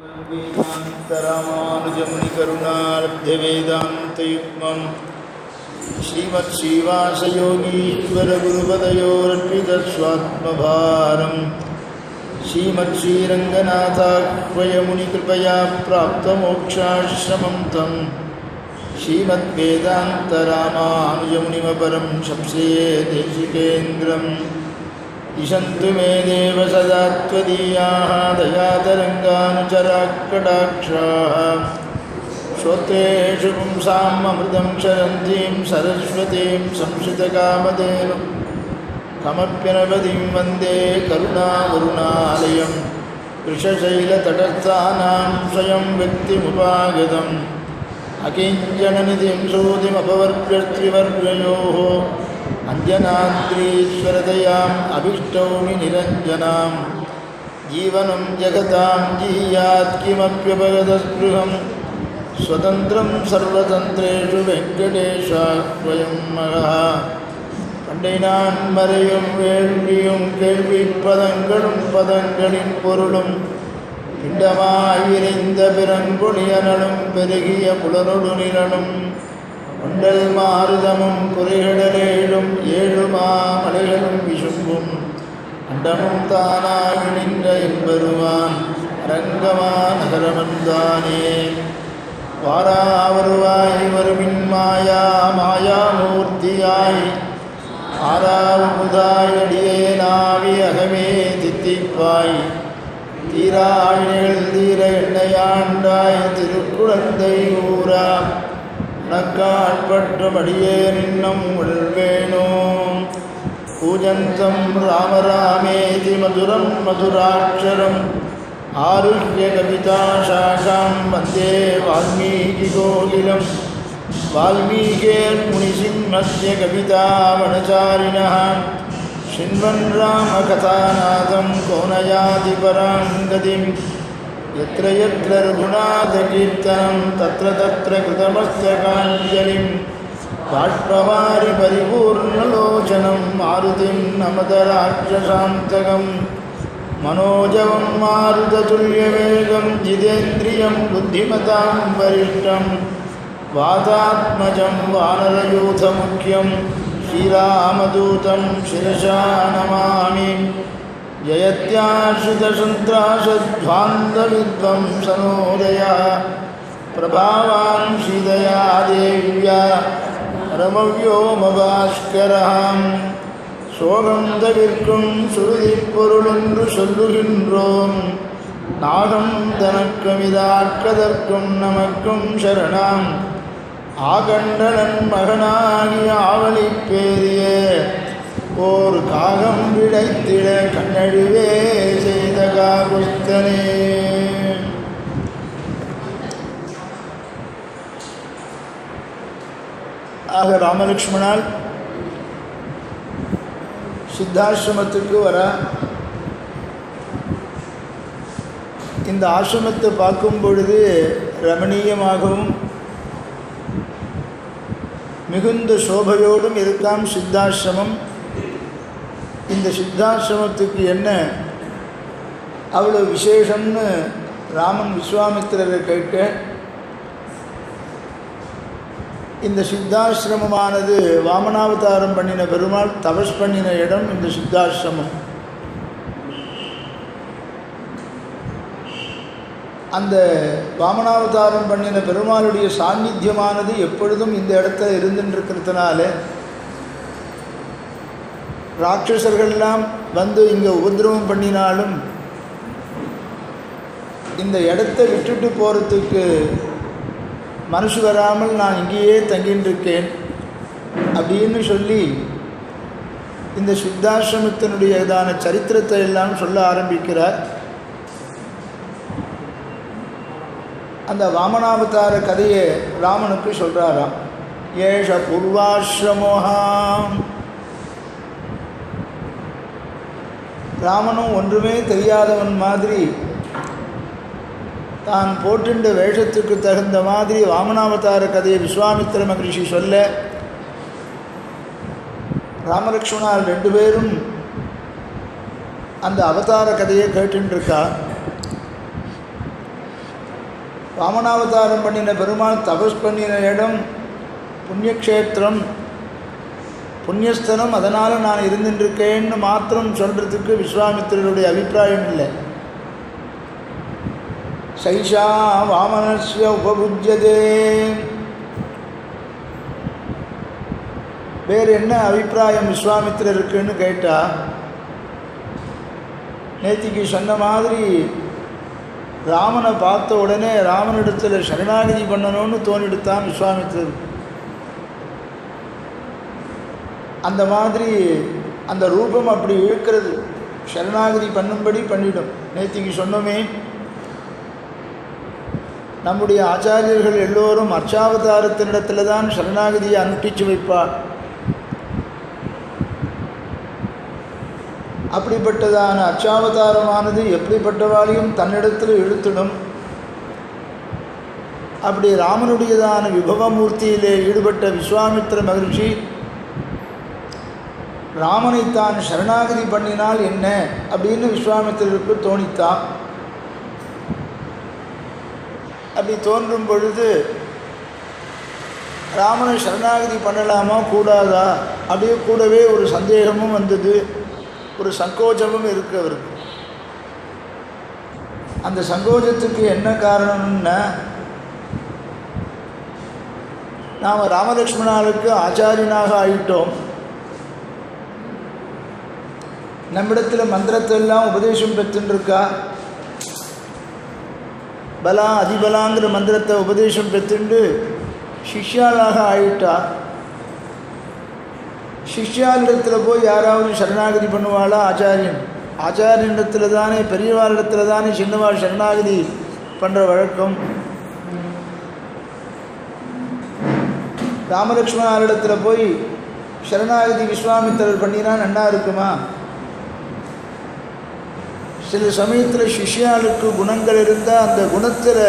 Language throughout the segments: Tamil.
वेदान्तरामानुजमुनिकरुणालब्धवेदान्तयुग्मं श्रीमत्श्रीवासयोगीश्वरगुरुपदयोरर्पितस्वात्मभारं श्रीमत्श्रीरङ्गनाथाह्वयमुनिकृपया प्राप्तमोक्षाश्रमं तं श्रीमद्वेदान्तरामानुजमुनिमपरं संश्रये देशिकेन्द्रम् इशन्तु मे देव सदा त्वदीयाः दयातरङ्गानुचराकटाक्षाः श्रोत्रेषु पुंसाम् अमृतं क्षरन्तीं सरस्वतीं संश्रितकामधेनुं कमप्यनवधिं वन्दे करुणावरुणालयं वृषशैलतटस्थानां स्वयं व्यक्तिमुपागतम् अकिञ्चननिधिं सूतिमपवर्गस्त्रिवर्गयोः अञ्जनाद्रीश्वरदयाम् अभीष्टौमि निरञ्जनां जीवनं जगतां जीयात् किमप्यपगतस्पृहं स्वतन्त्रं सर्वतन्त्रेषु वेङ्कटेशाह्वयं महः பண்டைநான் மறையும் வேள்வியும் கேள்வி பதங்களும் பதங்களின் பொருளும் பிண்டமாய் விரிந்த பிறங்குழியனலும் பெருகிய புலனொடு நிலனும் கொண்டல் மாறுதமும் குறைகடலேழும் ஏழுமா மலைகளும் விசும்பும் அண்டமும் தானாகி நின்ற என்பருவான் அரங்கமா நகரமந்தானே வாராவருவாய் வருமின் மாயா மாயாமூர்த்தியாய் ஆறாவுதாய் அடியே நாவி அகமே தித்திப்பாய் தீராழிகள் தீர எண்ணையாண்டாய் திருக்குழந்தை ஊரா உனக்காட்பற்றும் அடியே நின்னம் உள்வேணோ பூஜந்தம் ராமராமேதி மதுரம் மதுராட்சரம் ஆருஷ்ய கவிதாசாகாம் வந்தே வால்மீகி கோகிலம் वाल्मीकिर्मुनिसिंहस्य कवितावनचारिणः शृण्वन् रामकथानाथं को न याति परां गतिं यत्र यत्र रघुनाथकीर्तनं तत्र तत्र कृतमस्तकाञ्जलिं बाष्पवारि परिपूर्णलोचनं मारुतिं नमत राक्षसान्तकं मनोजवं मारुततुल्यवेगं जितेन्द्रियं बुद्धिमतां वरिष्ठं वातात्मजं वानरयूथमुख्यं श्रीरामदूतं शिरसा नमामि जयत्याश्रितसन्त्रासध्वान्तविध्वंसनोदया प्रभावान् श्रीदया देव्या परमव्योमभास्करः சோகந்தவிற்கும் சுருதிப்பொருளொன்று சொல்லுகின்றோம் நாகம் தனக்குமிதாக்கதற்கும் நமக்கும் சரணாம் ஆகண்டனன் மகனாகிய ஆவலி பேரிய ஓர் காகம் விடைத்திட கண்ணழிவே செய்த காகுஸ்தனே. ஆக ராமலக்ஷ்மணால் சித்தாசிரமத்துக்கு வர இந்த ஆசிரமத்தை பார்க்கும் பொழுது ரமணீயமாகவும் மிகுந்த சோபையோடும் இருக்காம் சித்தாசிரமம். இந்த சித்தாசிரமத்துக்கு என்ன அவ்வளோ விசேஷம்னு ராமன் விஸ்வாமித்திரரை கேட்க, இந்த சித்தாசிரமமானது வாமனாவதாரம் பண்ணின பெருமாள் தபஸ் பண்ணின இடம் இந்த சித்தாசிரமம். அந்த வாமனாவதாரம் பண்ணின பெருமாளுடைய சாநித்தியமானது எப்பொழுதும் இந்த இடத்துல இருந்துருக்கிறதுனால ராட்சசர்கள்லாம் வந்து இங்கே உபதிரவம் பண்ணினாலும் இந்த இடத்தை விட்டுட்டு போகிறதுக்கு மனசு வராமல் நான் இங்கேயே தங்கின்றிருக்கேன் அப்படின்னு சொல்லி இந்த சித்தாசிரமத்தினுடையதான சரித்திரத்தை எல்லாம் சொல்ல ஆரம்பிக்கிறார். அந்த வாமனாவதார கதையை ராமனுக்கு சொல்கிறாராம். ஏஷ பூர்வாசிரமோஹாம். ராமனும் ஒன்றுமே தெரியாதவன் மாதிரி தான் போட்டுண்ட வேஷத்துக்கு தகுந்த மாதிரி வாமனாவதார கதையை விஸ்வாமித்திர மகரிஷி சொல்ல, ராமலக்ஷ்மணால் ரெண்டு பேரும் அந்த அவதார கதையை கேட்டுருக்கா. வாமனாவதாரம் பண்ணின பெருமாள் தபஸ் பண்ணின இடம் புண்ணியக்ஷேத்திரம், புண்ணியஸ்தனம், அதனால் நான் இருந்துட்டுருக்கேன்னு மாத்திரம் சொல்கிறதுக்கு விஸ்வாமித்திரருடைய அபிப்பிராயம் இல்லை. சைஷா வாமனஸ்ய உபபுஜ்யதே, வேறு என்ன அபிப்பிராயம் விஸ்வாமித்திரருக்குன்னு கேட்டால், நேத்திக்கு சொன்ன மாதிரி ராமனை பார்த்த உடனே ராமனிடத்தில் சரணாகதி பண்ணணும்னு தோணிடுத்தான் விஸ்வாமித்திரருக்கு. அந்த மாதிரி அந்த ரூபம் அப்படி இழுக்கிறது, சரணாகதி பண்ணும்படி பண்ணிடும். நேத்திக்கு சொன்னோமே, நம்முடைய ஆச்சாரியர்கள் எல்லோரும் அர்ச்சாவதாரத்தினிடத்தில் தான் சரணாகதியை அனுஷ்டிச்சு வைப்பார். அப்படிப்பட்டதான அர்ச்சாவதாரமானது எப்படிப்பட்டவாளையும் தன்னிடத்தில் இழுத்திடும். அப்படி ராமனுடையதான விபவமூர்த்தியிலே ஈடுபட்ட விஸ்வாமித்திர மகிழ்ச்சி ராமனைத்தான் சரணாகதி பண்ணினால் என்ன அப்படின்னு விஸ்வாமித்திரருக்கு தோணித்தான். அப்படி தோன்றும் பொழுது ராமனை சரணாகதி பண்ணலாமா கூடாதா, அப்படியே கூடவே ஒரு சந்தேகமும் வந்தது, ஒரு சங்கோஜமும் இருக்கு அவருக்கு. அந்த சங்கோஜத்துக்கு என்ன காரணம்னா, நாம் ராமலக்ஷ்மணாவுக்கு ஆச்சாரியனாக ஆயிட்டோம், நம்மிடத்தில் மந்திரத்தெல்லாம் உபதேசம் பெற்றுருக்கா, பலா அதிபலாங்கிற மந்திரத்தை உபதேசம் பெற்றுண்டு சிஷ்யாளாக ஆயிட்டா. சிஷ்யாளிடத்தில் போய் யாராவது சரணாகதி பண்ணுவாளா? ஆச்சாரியன் ஆச்சாரியனிடத்தில் தானே, பெரியவாளிடத்தில் தானே சின்னவாள் சரணாகதி பண்ணுற வழக்கம். ராமலக்ஷ்மணாரிடத்தில் போய் சரணாகதி விஸ்வாமித்திரர் பண்ணினா நன்னா இருக்குமா? சில சமயத்தில் சிஷ்யாளுக்கு குணங்கள் இருந்தால் அந்த குணத்தில்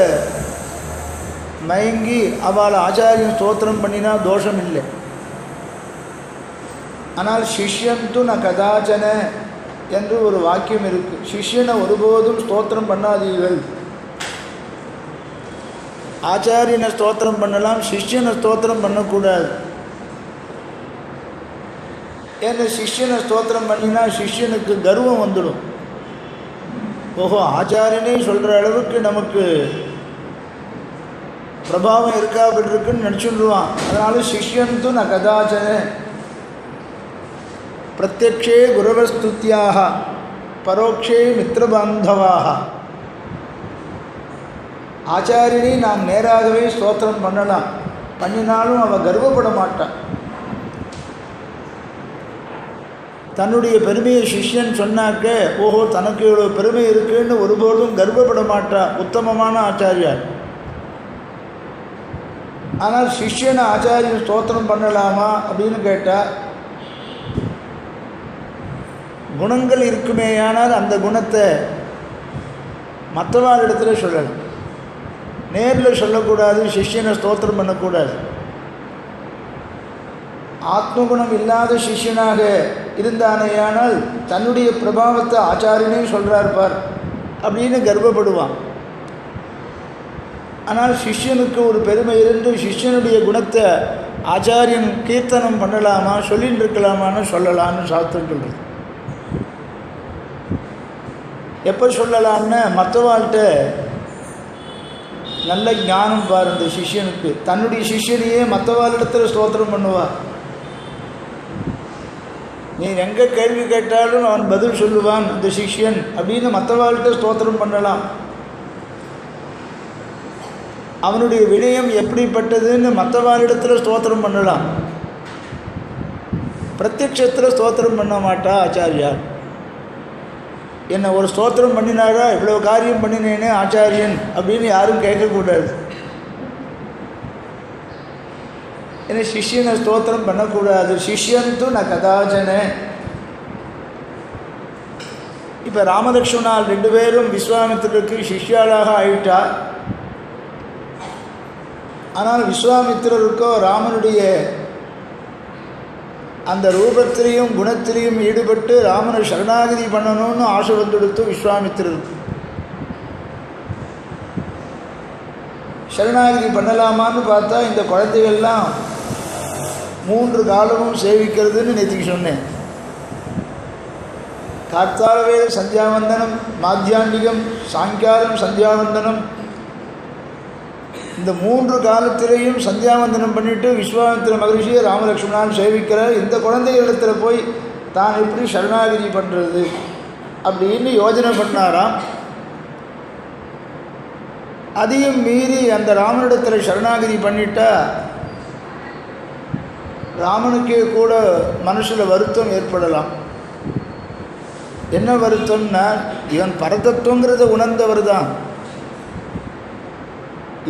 மயங்கி அவள் ஆச்சாரியன் ஸ்தோத்திரம் பண்ணினா தோஷம் இல்லை. ஆனால் சிஷ்யந்து ந கதாச்சன என்று ஒரு வாக்கியம் இருக்குது. சிஷ்யனை ஒருபோதும் ஸ்தோத்திரம் பண்ணாதீர்கள். ஆச்சாரியனை ஸ்தோத்திரம் பண்ணலாம், சிஷ்யனை ஸ்தோத்திரம் பண்ணக்கூடாது. ஏன்னா சிஷ்யனை ஸ்தோத்திரம் பண்ணினா சிஷ்யனுக்கு கர்வம் வந்துடும். ஓஹோ, ஆச்சாரியனே சொல்கிற அளவுக்கு நமக்கு பிரபாவம் இருக்காப்பட்டிருக்குன்னு நினச்சுடுவான். அதனால சிஷ்யந்து ந கதாச்சன பிரத்யக்ஷே குரவஸ்துத்யாக பரோக்ஷே மித்திரபாந்தவாக. ஆச்சாரியனை நாம் நேராகவே ஸ்தோத்திரம் பண்ணலாம், பண்ணினாலும் அவள் கர்வப்பட மாட்டான். தன்னுடைய பெருமையை சிஷ்யன் சொன்னாக்க ஓஹோ தனக்கு இவ்வளோ பெருமை இருக்குன்னு ஒருபோதும் கர்வப்பட மாட்டான், உத்தமமான ஆச்சாரியார். ஆனால் சிஷ்யனை ஆச்சாரியன் ஸ்தோத்திரம் பண்ணலாமா அப்படின்னு கேட்டால், குணங்கள் இருக்குமேயானால் அந்த குணத்தை மற்றவாள் இடத்துல சொல்லலாம், நேரில் சொல்லக்கூடாது. சிஷ்யனை ஸ்தோத்திரம் பண்ணக்கூடாது. ஆத்மகுணம் இல்லாத சிஷ்யனாக இருந்தானேயானால் தன்னுடைய பிரபாவத்தை ஆச்சாரியனே சொல்கிறார் பார் அப்படின்னு கர்வப்படுவான். ஆனால் சிஷ்யனுக்கு ஒரு பெருமை இருந்து சிஷ்யனுடைய குணத்தை ஆச்சாரியன் கீர்த்தனம் பண்ணலாமா, சொல்லின்னு இருக்கலாமான்னு சொல்லலான்னு சாஸ்திரம் சொல்கிறது. எப்போ சொல்லலாம்னா, மற்றவாள்கிட்ட நல்ல ஞானம் பார் இந்த சிஷ்யனுக்கு, தன்னுடைய சிஷ்யனையே மற்றவாளிடத்தில் ஸ்தோத்திரம் பண்ணுவாள். நீ எங்கே கேள்வி கேட்டாலும் அவன் பதில் சொல்லுவான் அந்த சிஷ்யன் அப்படின்னு மற்றவாள்கிட்ட ஸ்தோத்திரம் பண்ணலாம். அவனுடைய விடயம் எப்படிப்பட்டதுன்னு மற்றவாளிடத்தில் ஸ்தோத்திரம் பண்ணலாம். பிரத்யக்ஷத்தில் ஸ்தோத்திரம் பண்ண மாட்டா ஆச்சாரியார். என்னை ஒரு ஸ்தோத்திரம் பண்ணினாரா, இவ்வளோ காரியம் பண்ணினேனே ஆச்சாரியன் அப்படின்னு யாரும் கேட்கக்கூடாது. ஏன்னா சிஷ்யனை ஸ்தோத்திரம் பண்ணக்கூடாது. சிஷ்யந்து ந கதாச்சன. இப்போ ராமலக்ஷ்மணால் 2 பேரும் விஸ்வாமித்திரருக்கு சிஷ்யாளாக ஆயிட்டா. ஆனால் விஸ்வாமித்திரருக்கோ ராமனுடைய அந்த ரூபத்திலையும் குணத்திலையும் ஈடுபட்டு ராமனை சரணாகதி பண்ணணும்னு ஆசை வந்துடுத்து விஸ்வாமித்திரருக்கு. சரணாகதி பண்ணலாமான்னு பார்த்தா இந்த குழந்தைகள்லாம் 3 காலமும் சேவிக்கிறதுன்னு நேற்றுக்கு சொன்னேன். கார்த்தாலவேளை சந்தியாவந்தனம், மாத்தியாண்டிகம், சாயங்காலம் சந்தியாவந்தனம், இந்த 3 காலத்திலையும் சந்தியாவந்தனம் பண்ணிவிட்டு விஸ்வாமித்திர மகரிஷியை ராமலக்ஷ்மணான் சேவிக்கிறார். இந்த குழந்தைகளிடத்தில் போய் தான் எப்படி சரணாகதி பண்ணுறது அப்படின்னு யோஜனை பண்ணாராம். அதையும் மீறி அந்த ராமனிடத்தில் சரணாகதி பண்ணிட்டா ராமனுக்கே கூட மனசில் வருத்தம் ஏற்படலாம். என்ன வருத்தம்னா, இவன் பரதத்துவங்கிறத உணர்ந்தவர் தான்,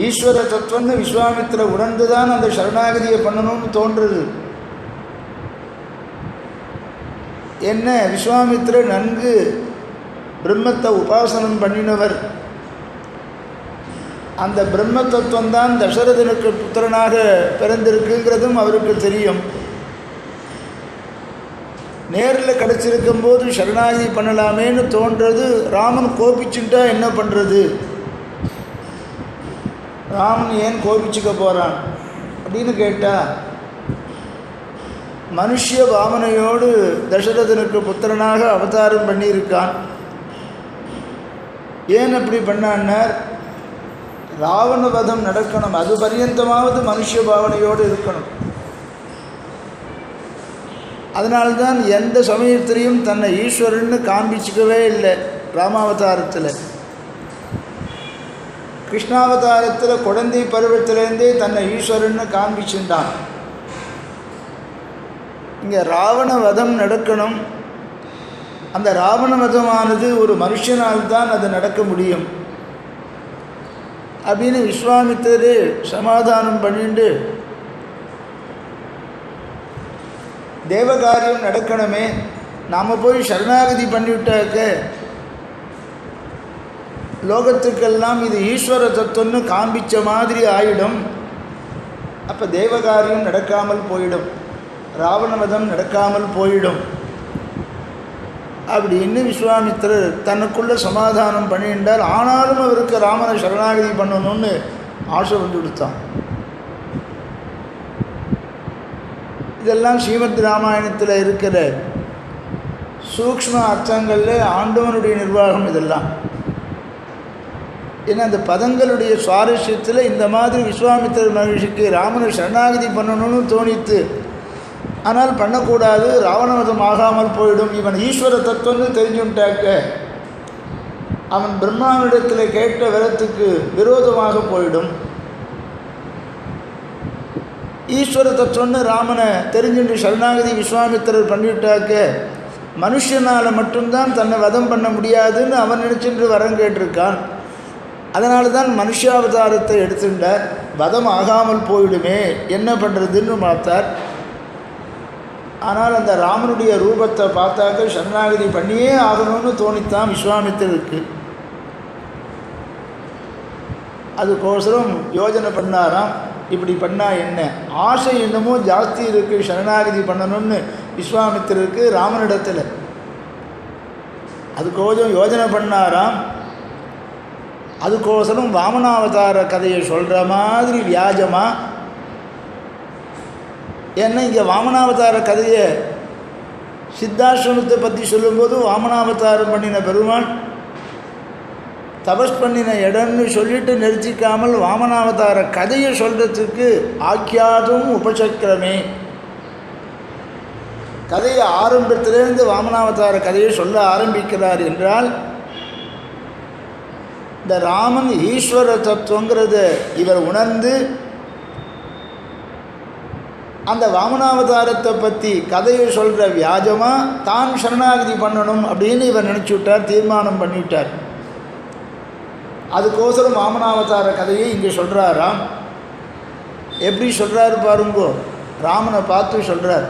ஈஸ்வர தத்துவம்னு விஸ்வாமித்திர உணர்ந்து தான் அந்த சரணாகதியை பண்ணணும்னு தோன்றுறது. என்ன, விஸ்வாமித்திர நன்கு பிரம்மத்தை உபாசனம் பண்ணினவர். அந்த பிரம்ம தத்துவம்தான் தசரதனுக்கு புத்திரனாக பிறந்திருக்குங்கிறதும் அவருக்கு தெரியும். நேரில் கிடச்சிருக்கும் போது சரணாகதி பண்ணலாமேன்னு தோன்றது. ராமன் கோபிச்சுட்டா என்ன பண்ணுறது, ராமன் ஏன் கோபிச்சுக்க போகிறான் அப்படின்னு கேட்டால், மனுஷ பாவனையோடு தசரதனுக்கு புத்திரனாக அவதாரம் பண்ணியிருக்கான். ஏன் அப்படி பண்ணான்னார், ராவண வதம் நடக்கணும், அது பரியந்தமாவது மனுஷ பாவனையோடு இருக்கணும். அதனால்தான் எந்த சமயத்திலையும் தன்னை ஈஸ்வரன்னு காண்பிச்சிக்கவே இல்லை. ராமாவதாரத்தில், கிருஷ்ணாவதாரத்தில் குழந்தை பருவத்திலேருந்தே தன்னை ஈஸ்வரன்னு காண்பிச்சுட்டான். இங்கே ராவண வதம் நடக்கணும். அந்த ராவண வதமானது ஒரு மனுஷனால் தான் அது நடக்க முடியும் அப்படின்னு விஸ்வாமித்திரர் சமாதானம் பண்ணிட்டு, தேவகாரியம் நடக்கணுமே, நாம் போய் சரணாகதி பண்ணிவிட்டாக்க லோகத்துக்கெல்லாம் இது ஈஸ்வர தத்துவம்னு காண்பிச்ச மாதிரி ஆயிடும். அப்போ தேவகாரியம் நடக்காமல் போயிடும், ராவணவதம் நடக்காமல் போயிடும் அப்படின்னு விஸ்வாமித்திரர் தனக்குள்ள சமாதானம் பண்ணிட்டார். ஆனாலும் அவருக்கு ராமனை சரணாகதி பண்ணணும்னு ஆசை வந்து கொடுத்தான். இதெல்லாம் ஸ்ரீமத் ராமாயணத்தில் இருக்கிற சூக்ஷ்ம அர்த்தங்களில் ஆண்டவனுடைய நிர்வாகம் இதெல்லாம். ஏன்னா அந்த பதங்களுடைய சுவாரஸ்யத்தில் இந்த மாதிரி விஸ்வாமித்திரர் மகிழ்ச்சிக்கு ராமனை சரணாகதி பண்ணணும்னு தோணித்து, ஆனால் பண்ணக்கூடாது, ராவணவதம் ஆகாமல் போயிடும், இவன் ஈஸ்வர தத்துவம்னு தெரிஞ்சுட்டாக்க அவன் பிரம்மாவிடத்தில் கேட்ட வரத்துக்கு விரோதமாக போயிடும். ஈஸ்வர தத்துவம்னு ராமனை தெரிஞ்சுட்டு சரணாகதி விஸ்வாமித்திரர் பண்ணிவிட்டாக்க மனுஷனால் மட்டும்தான் தன்னை வதம் பண்ண முடியாதுன்னு அவன் நினச்சிட்டு வரம் கேட்டிருக்கான். அதனால தான் மனுஷாவதாரத்தை எடுத்துட்டார். வதம் ஆகாமல் போயிடுமே, என்ன பண்ணுறதுன்னு பார்த்தார். ஆனால் அந்த ராமனுடைய ரூபத்தை பார்த்தாக்க சரணாகதி பண்ணியே ஆகணும்னு தோணித்தான் விஸ்வாமித்திரருக்கு. அதுக்கோசரம் யோஜனை பண்ணாராம், இப்படி பண்ணால் என்ன, ஆசை என்னமோ ஜாஸ்தி இருக்குது சரணாகதி பண்ணணும்னு விஸ்வாமித்திரருக்கு ராமனிடத்தில். அதுக்கோசரம் யோஜனை பண்ணாராம். அதுக்கோசரம் வாமனாவதார கதையை சொல்கிற மாதிரி வியாஜமாக, ஏன்னா இங்கே வாமனாவதார கதையை சித்தாசிரமத்தை பற்றி சொல்லும்போது வாமனாவதாரம் பண்ணின பெருமாள் தபஸ் பண்ணின இடம்னு சொல்லிட்டு நிறுத்திக்காமல் வாமனாவதார கதையை சொல்கிறதுக்கு ஆக்கியாதும் உபசக்கிரமே, கதையை ஆரம்பத்திலேருந்து வாமனாவதார கதையை சொல்ல ஆரம்பிக்கிறார் என்றால், இந்த ராமன் ஈஸ்வர தத்துவங்கிறத இவர் உணர்ந்து அந்த வாமனாவதாரத்தை பற்றி கதையை சொல்கிற வியாஜமாக தான் சரணாகதி பண்ணணும் அப்படின்னு இவர் நினச்சிவிட்டார், தீர்மானம் பண்ணிவிட்டார். அதுக்கோசரம் வாமனாவதார கதையை இங்கே சொல்கிறாராம். எப்படி சொல்கிறாரு பாருங்கோ, ராமனை பார்த்து சொல்கிறார்.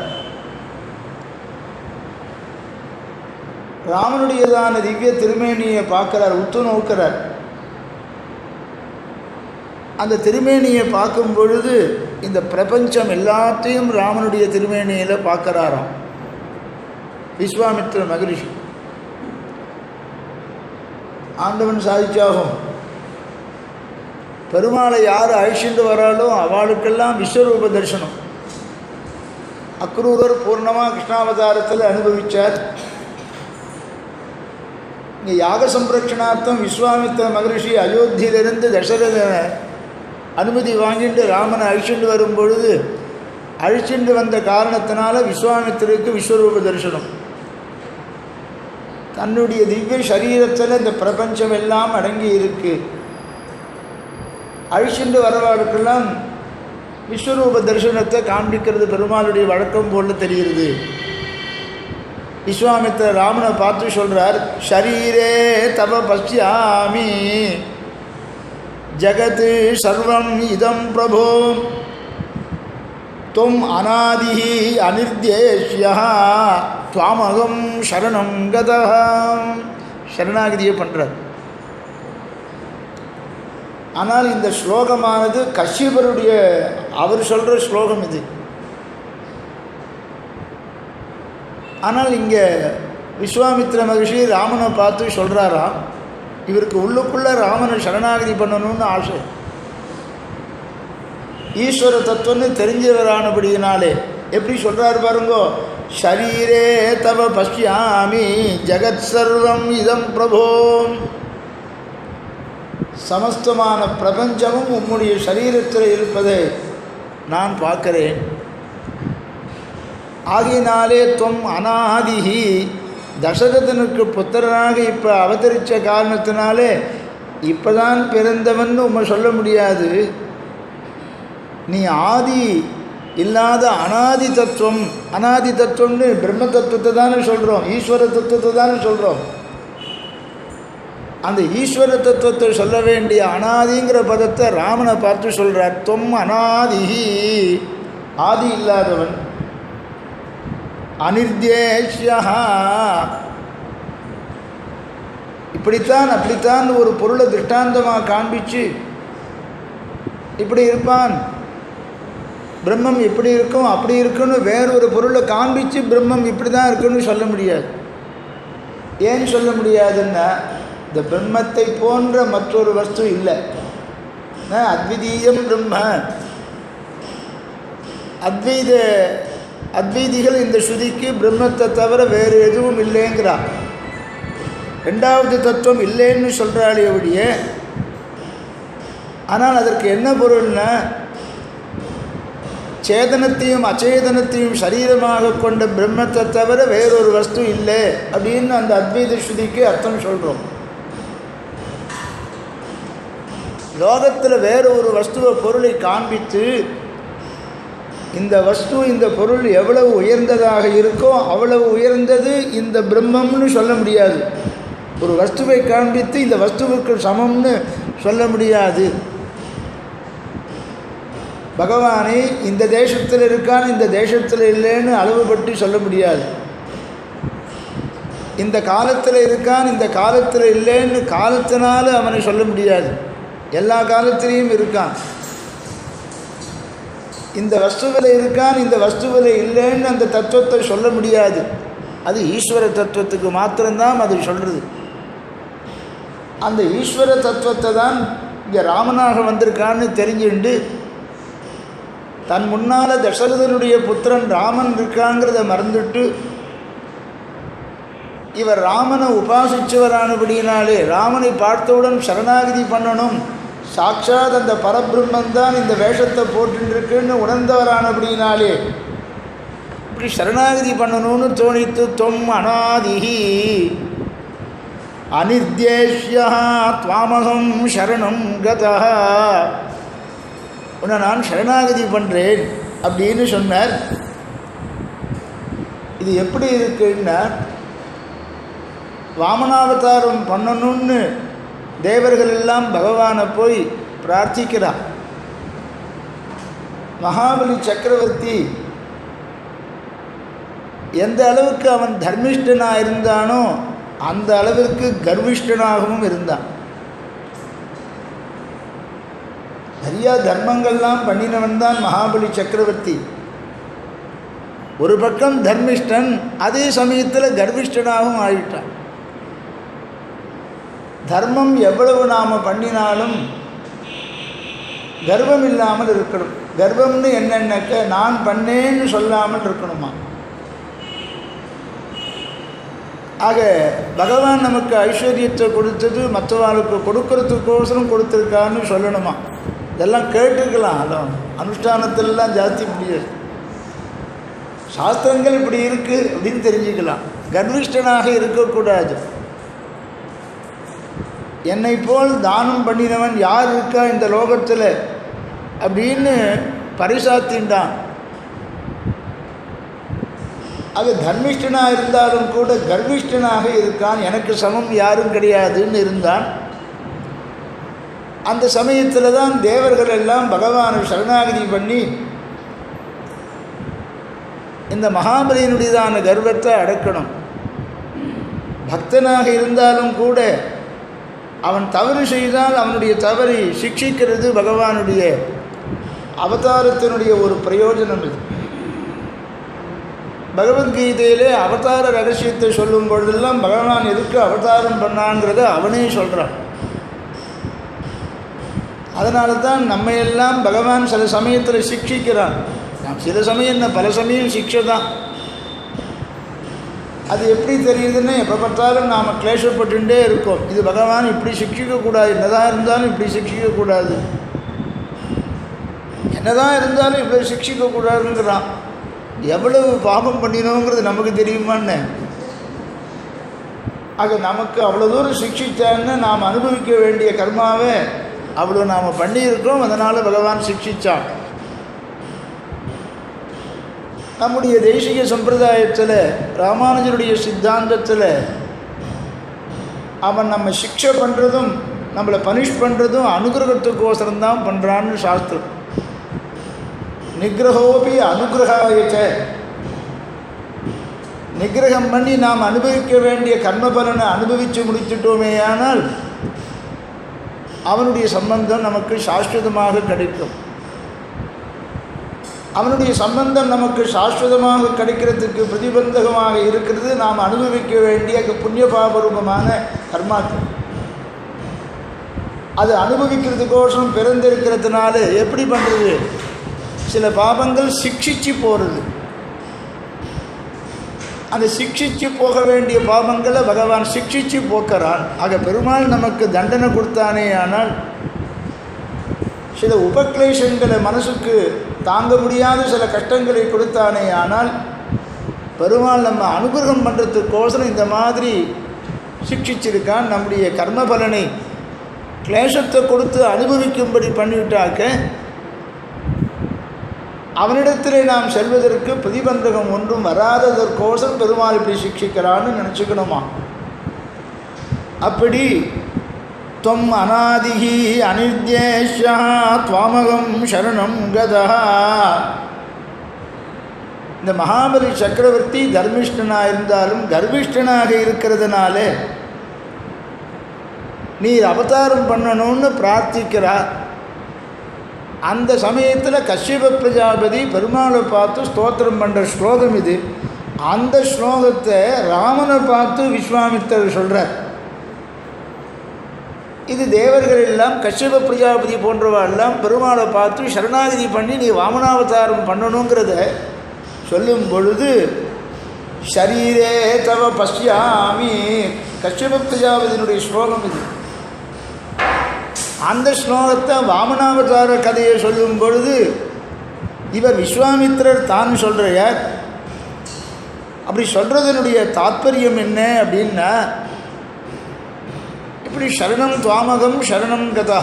ராமனுடையதான திவ்ய திருமேனியை பார்க்குறார், உத்து நோக்கிறார். அந்த திருமேனியை பார்க்கும் பொழுது இந்த பிரபஞ்சம் எல்லாத்தையும் ராமனுடைய திருமேனியில் பார்க்குறாராம் விஸ்வாமித்திர மகரிஷி. ஆண்டவன் சாதிச்சாகும், பெருமாளை யார் அழிச்சுட்டு வராளோ அவளுக்கெல்லாம் விஸ்வரூப தரிசனம். அக்ரூரர் பூர்ணமாக கிருஷ்ணாவதாரத்தில் அனுபவித்தார். இங்கே யாக சம்பிரட்சணார்த்தம் விஸ்வாமித்திர மகரிஷி அயோத்தியிலிருந்து தசரத அனுமதி வாங்கிட்டு ராமனை அழிச்சுட்டு வரும் பொழுது அழிச்சுட்டு வந்த காரணத்தினால விஸ்வாமித்திரருக்கு விஸ்வரூப தரிசனம். தன்னுடைய திவ்ய சரீரத்தில் இந்த பிரபஞ்சம் எல்லாம் அடங்கி இருக்கு. அழிச்சுட்டு வரவாளுக்கெல்லாம் விஸ்வரூப தரிசனத்தை காண்பிக்கிறது பெருமாளுடைய வழக்கம் போல தெரிகிறது. விஸ்வாமித்திர ராமனை பார்த்து சொல்கிறார், ஷரீரே தவ பஷ்யாமி ஜகத் சர்வம் இதம் பிரபோ துவம் அநாதிஹி அனிர்தேஷ்யா துவாமகம் சரணம் கதஹ. சரணாகதியை பண்ணுறார். ஆனால் இந்த ஸ்லோகமானது கஷ்யபருடைய அவர் சொல்கிற ஸ்லோகம் இது. ஆனால் இங்கே விஸ்வாமித்திர மகிழ்ச்சி ராமனை பார்த்து சொல்கிறாராம், இவருக்கு உள்ளுக்குள்ளே ராமனை சரணாகதி பண்ணணும்னு ஆசை. ஈஸ்வர தத்துவம்னு தெரிஞ்சவரானபடியினாலே எப்படி சொல்கிறார் பாருங்கோ, ஷரீரே தவ பஷ்யாமி ஜகத் சர்வம் இதம் பிரபோ. சமஸ்தமான பிரபஞ்சமும் உம்முடைய சரீரத்தில் இருப்பதை நான் பார்க்கிறேன். ஆகினாலே துவம் அநாதிஹி, தசரதனுக்கு புத்திரனாக இப்போ அவதரித்த காரணத்தினாலே இப்போ தான் பிறந்தவன் உம்மை சொல்ல முடியாது. நீ ஆதி இல்லாத அனாதி தத்துவம். அனாதி தத்துவம்னு பிரம்ம தத்துவத்தை தானே சொல்கிறோம், ஈஸ்வர தத்துவத்தை தானே சொல்கிறோம். அந்த ஈஸ்வர தத்துவத்தை சொல்ல வேண்டிய அனாதிங்கிற பதத்தை ராமனை பார்த்து சொல்கிறார். துவம் அநாதிஹி, ஆதி இல்லாதவன். அனிர்தேஷ்யா, இப்படித்தான் அப்படித்தான் ஒரு பொருளை திருஷ்டாந்தமாக காண்பிச்சு இப்படி இருப்பான், பிரம்மம் இப்படி இருக்கும் அப்படி இருக்குன்னு வேறொரு பொருளை காண்பித்து பிரம்மம் இப்படி தான் இருக்குன்னு சொல்ல முடியாது. ஏன் சொல்ல முடியாதுன்னா, இந்த பிரம்மத்தை போன்ற மற்றொரு வஸ்து இல்லை. அத்விதீயம் பிரம்ம. அத்வைதிகள் இந்த ஸ்ருதிக்கு பிரம்மத்தை தவிர வேறு எதுவும் இல்லைங்கிறான். ரெண்டாவது தத்துவம் இல்லைன்னு சொல்கிறாளே ஒழிய, ஆனால் அதற்கு என்ன பொருள்னா, சேதனத்தையும் அச்சேதனத்தையும் சரீரமாக கொண்ட பிரம்மத்தை தவிர வேறொரு வஸ்து இல்லை அப்படின்னு அந்த அத்வைத ஸ்ருதிக்கு அர்த்தம் சொல்கிறோம். லோகத்தில் வேறு ஒரு வஸ்துவ பொருளை காண்பித்து இந்த வஸ்து இந்த பொருள் எவ்வளவு உயர்ந்ததாக இருக்கோ அவ்வளவு உயர்ந்தது இந்த பிரம்மம்னு சொல்ல முடியாது. ஒரு வஸ்துவை காண்பித்து இந்த வஸ்துவுக்கு சமம்னு சொல்ல முடியாது. பகவானை இந்த தேசத்தில் இருக்கான் இந்த தேசத்தில் இல்லைன்னு அளவுபட்டு சொல்ல முடியாது. இந்த காலத்தில் இருக்கான் இந்த காலத்தில் இல்லைன்னு காலத்தினால அவனை சொல்ல முடியாது. எல்லா காலத்திலையும் இருக்கான். இந்த வஸ்துவில் இருக்கான் இந்த வஸ்துவில் இல்லைன்னு அந்த தத்துவத்தை சொல்ல முடியாது. அது ஈஸ்வர தத்துவத்துக்கு மாத்திரம்தான் அது சொல்கிறது. அந்த ஈஸ்வர தத்துவத்தை தான் இங்கே ராமனாக வந்திருக்கான்னு தெரிஞ்சுண்டு தன் முன்னால் தசரதனுடைய புத்திரன் ராமன் இருக்காங்கிறத மறந்துட்டு இவர் ராமனை உபாசிச்சவரானபடியினாலே ராமனை பார்த்தவுடன் சரணாகதி பண்ணணும், சாட்சாத் அந்த பரபிரம்மந்தான் இந்த வேஷத்தை போட்டுருக்குன்னு உணர்ந்தவரானபடினாலே இப்படி சரணாகதி பண்ணணும்னு தோணித்து. தொம் அநாதிஹி அனிர்தேஷ்யா துவாமகம் சரணம் கதஹ, உன்னை நான் சரணாகதி பண்ணுறேன் அப்படின்னு சொன்னார். இது எப்படி இருக்குன்னா, வாமனாவதாரம் பண்ணணும்னு தேவர்கள் எல்லாம் பகவானை போய் பிரார்த்திக்கிறார். மகாபலி சக்கரவர்த்தி எந்த அளவுக்கு அவன் தர்மிஷ்டனாக இருந்தானோ அந்த அளவிற்கு கர்விஷ்டனாகவும் இருந்தான். நிறைய தர்மங்கள்லாம் பண்ணினவன் தான் மகாபலி சக்கரவர்த்தி. ஒரு பக்கம் தர்மிஷ்டன், அதே சமயத்தில் கர்விஷ்டனாகவும் ஆகிட்டான். தர்மம் எவ்வளவு நாம் பண்ணினாலும் கர்வம் இல்லாமல் இருக்கணும். கர்வம்னு என்னென்னக்க நான் பண்ணேன்னு சொல்லாமல் இருக்கணுமா. ஆக பகவான் நமக்கு ஐஸ்வர்யத்தை கொடுத்தது மற்றவாளுக்கு கொடுக்கறதுக்கோசரம் கொடுத்துருக்கான்னு சொல்லணுமா. இதெல்லாம் கேட்டுக்கலாம். அதான் அனுஷ்டானத்திலலாம் ஜாஸ்தி முடியாது. சாஸ்திரங்கள் இப்படி இருக்குது அப்படின்னு தெரிஞ்சுக்கலாம். கர்விஷ்டனாக இருக்கக்கூடாது. என்னை போல் தானம் பண்ணினவன் யார் இருக்கா இந்த லோகத்தில் அப்படின்னு பரிசாத்தின்றான். அது தர்மிஷ்டனாக இருந்தாலும் கூட கர்விஷ்டனாக இருக்கான். எனக்கு சமம் யாரும் கிடையாதுன்னு இருந்தான். அந்த சமயத்தில் தான் தேவர்கள் எல்லாம் பகவானை சரணாகதி பண்ணி இந்த மகாபலியினுடையதான கர்வத்தை அடக்கணும். பக்தனாக இருந்தாலும் கூட அவன் தவறு செய்தால் அவனுடைய தவறை சிக்ஷிக்கிறது பகவானுடைய அவதாரத்தினுடைய ஒரு பிரயோஜனம். இது பகவத்கீதையிலே அவதார ரகசியத்தை சொல்லும் பொழுதெல்லாம் பகவான் எதுக்கு அவதாரம் பண்ணாங்கிறத அவனே சொல்கிறான். அதனால தான் நம்மையெல்லாம் பகவான் சில சமயத்தில் சிக்ஷிக்கிறான். சில சமயம் என்ன, பல சமயம் சிக்ஷை தான். அது எப்படி தெரியுதுன்னு எப்போ பார்த்தாலும் நாம் கிளேஷப்பட்டுட்டே இருக்கோம். இது பகவான் இப்படி சிக்ஷிக்கக்கூடாது, என்னதான் இருந்தாலும் இப்படி சிக்ஷிக்கக்கூடாது, என்னதான் இருந்தாலும் இப்படி சிக்ஷிக்கக்கூடாதுங்கிறான். எவ்வளவு பாபம் பண்ணினோங்கிறது நமக்கு தெரியுமான்னு. ஆக நமக்கு அவ்வளோ தூரம் சிக்ஷித்தான்னு நாம் அனுபவிக்க வேண்டிய கர்மாவை அவ்வளோ நாம் பண்ணியிருக்கோம். அதனால் பகவான் சிக்ஷித்தான். நம்முடைய தேசிய சம்பிரதாயத்தில் ராமானுஜருடைய சித்தாந்தத்தில் அவன் நம்ம சிக்ஷை பண்ணுறதும் நம்மளை பனிஷ் பண்ணுறதும் அனுகிரகத்துக்கோசரம்தான் பண்ணுறான்னு சாஸ்திரம். நிகிரகோபி அனுகிரகாயச்ச, நிகிரகம் பண்ணி நாம் அனுபவிக்க வேண்டிய கர்மபலனை அனுபவித்து முடிச்சுட்டோமே ஆனால் அவனுடைய சம்பந்தம் நமக்கு சாஸ்வதமாக கிடைக்கும். அவனுடைய சம்பந்தம் நமக்கு சாஸ்வதமாக கிடைக்கிறதுக்கு பிரதிபந்தகமாக இருக்கிறது நாம் அனுபவிக்க வேண்டிய புண்ணிய பாபரூபமான கர்மாக்கள். அது அனுபவிக்கிறதுக்கோசம் பிறந்திருக்கிறதுனால எப்படி பண்ணுறது, சில பாபங்கள் சிக்ஷிச்சு போகிறது. அந்த சிக்ஷிச்சு போக வேண்டிய பாபங்களை பகவான் சிக்ஷிச்சு போக்குறான். ஆக பெருமாள் நமக்கு தண்டனை கொடுத்தானே ஆனால் சில உபக்லேஷங்களை மனசுக்கு தாங்க முடியாத சில கஷ்டங்களை கொடுத்தானே ஆனால் பெருமாள் நம்ம அனுகிரகம் பண்ணுறதுக்கோசரம் இந்த மாதிரி சிக்ஷிச்சிருக்கான். நம்முடைய கர்ம பலனை கிளேசத்தை கொடுத்து அனுபவிக்கும்படி பண்ணிவிட்டாக்க அவனிடத்திலே நாம் செல்வதற்கு பிரதிபந்தகம் ஒன்றும் வராததற்கோசரம் பெருமாள் இப்படி சிக்ஷிக்கிறான்னு நினச்சிக்கணுமா. அப்படி त्वम् अनादिः अनिर्देश्यः त्वामகம் शरणं गतः. இந்த மகாபலி சக்கரவர்த்தி தர்மிஷ்டனாக இருந்தாலும் கர்விஷ்டனாக இருக்கிறதுனால நீர் அவதாரம் பண்ணணும்னு பிரார்த்திக்கிறார். அந்த சமயத்தில் கஷ்யப பிரஜாபதி பெருமாளை பார்த்து ஸ்தோத்திரம் பண்ணுற ஸ்லோகம் இது. அந்த ஸ்லோகத்தை ராமனை பார்த்து விஸ்வாமித்திரர் சொல்கிறார். இது தேவர்கள் எல்லாம் கஷ்யப பிரஜாபதி போன்றவெல்லாம் பெருமாளை பார்த்து சரணாகதி பண்ணி நீ வாமனாவதாரம் பண்ணணுங்கிறத சொல்லும் பொழுது ஷரீரே தவ பஷ்யாமி, கஷ்யப பிரஜாபதியினுடைய ஸ்லோகம் இது. அந்த ஸ்லோகத்தை வாமனாவதார கதையை சொல்லும் பொழுது இவர் விஸ்வாமித்திரர் தான் சொல்கிறார். அப்படி சொல்கிறதனுடைய தாத்பரியம் என்ன அப்படின்னா, இப்படி சரணம் துவாமகம் சரணம் கதா,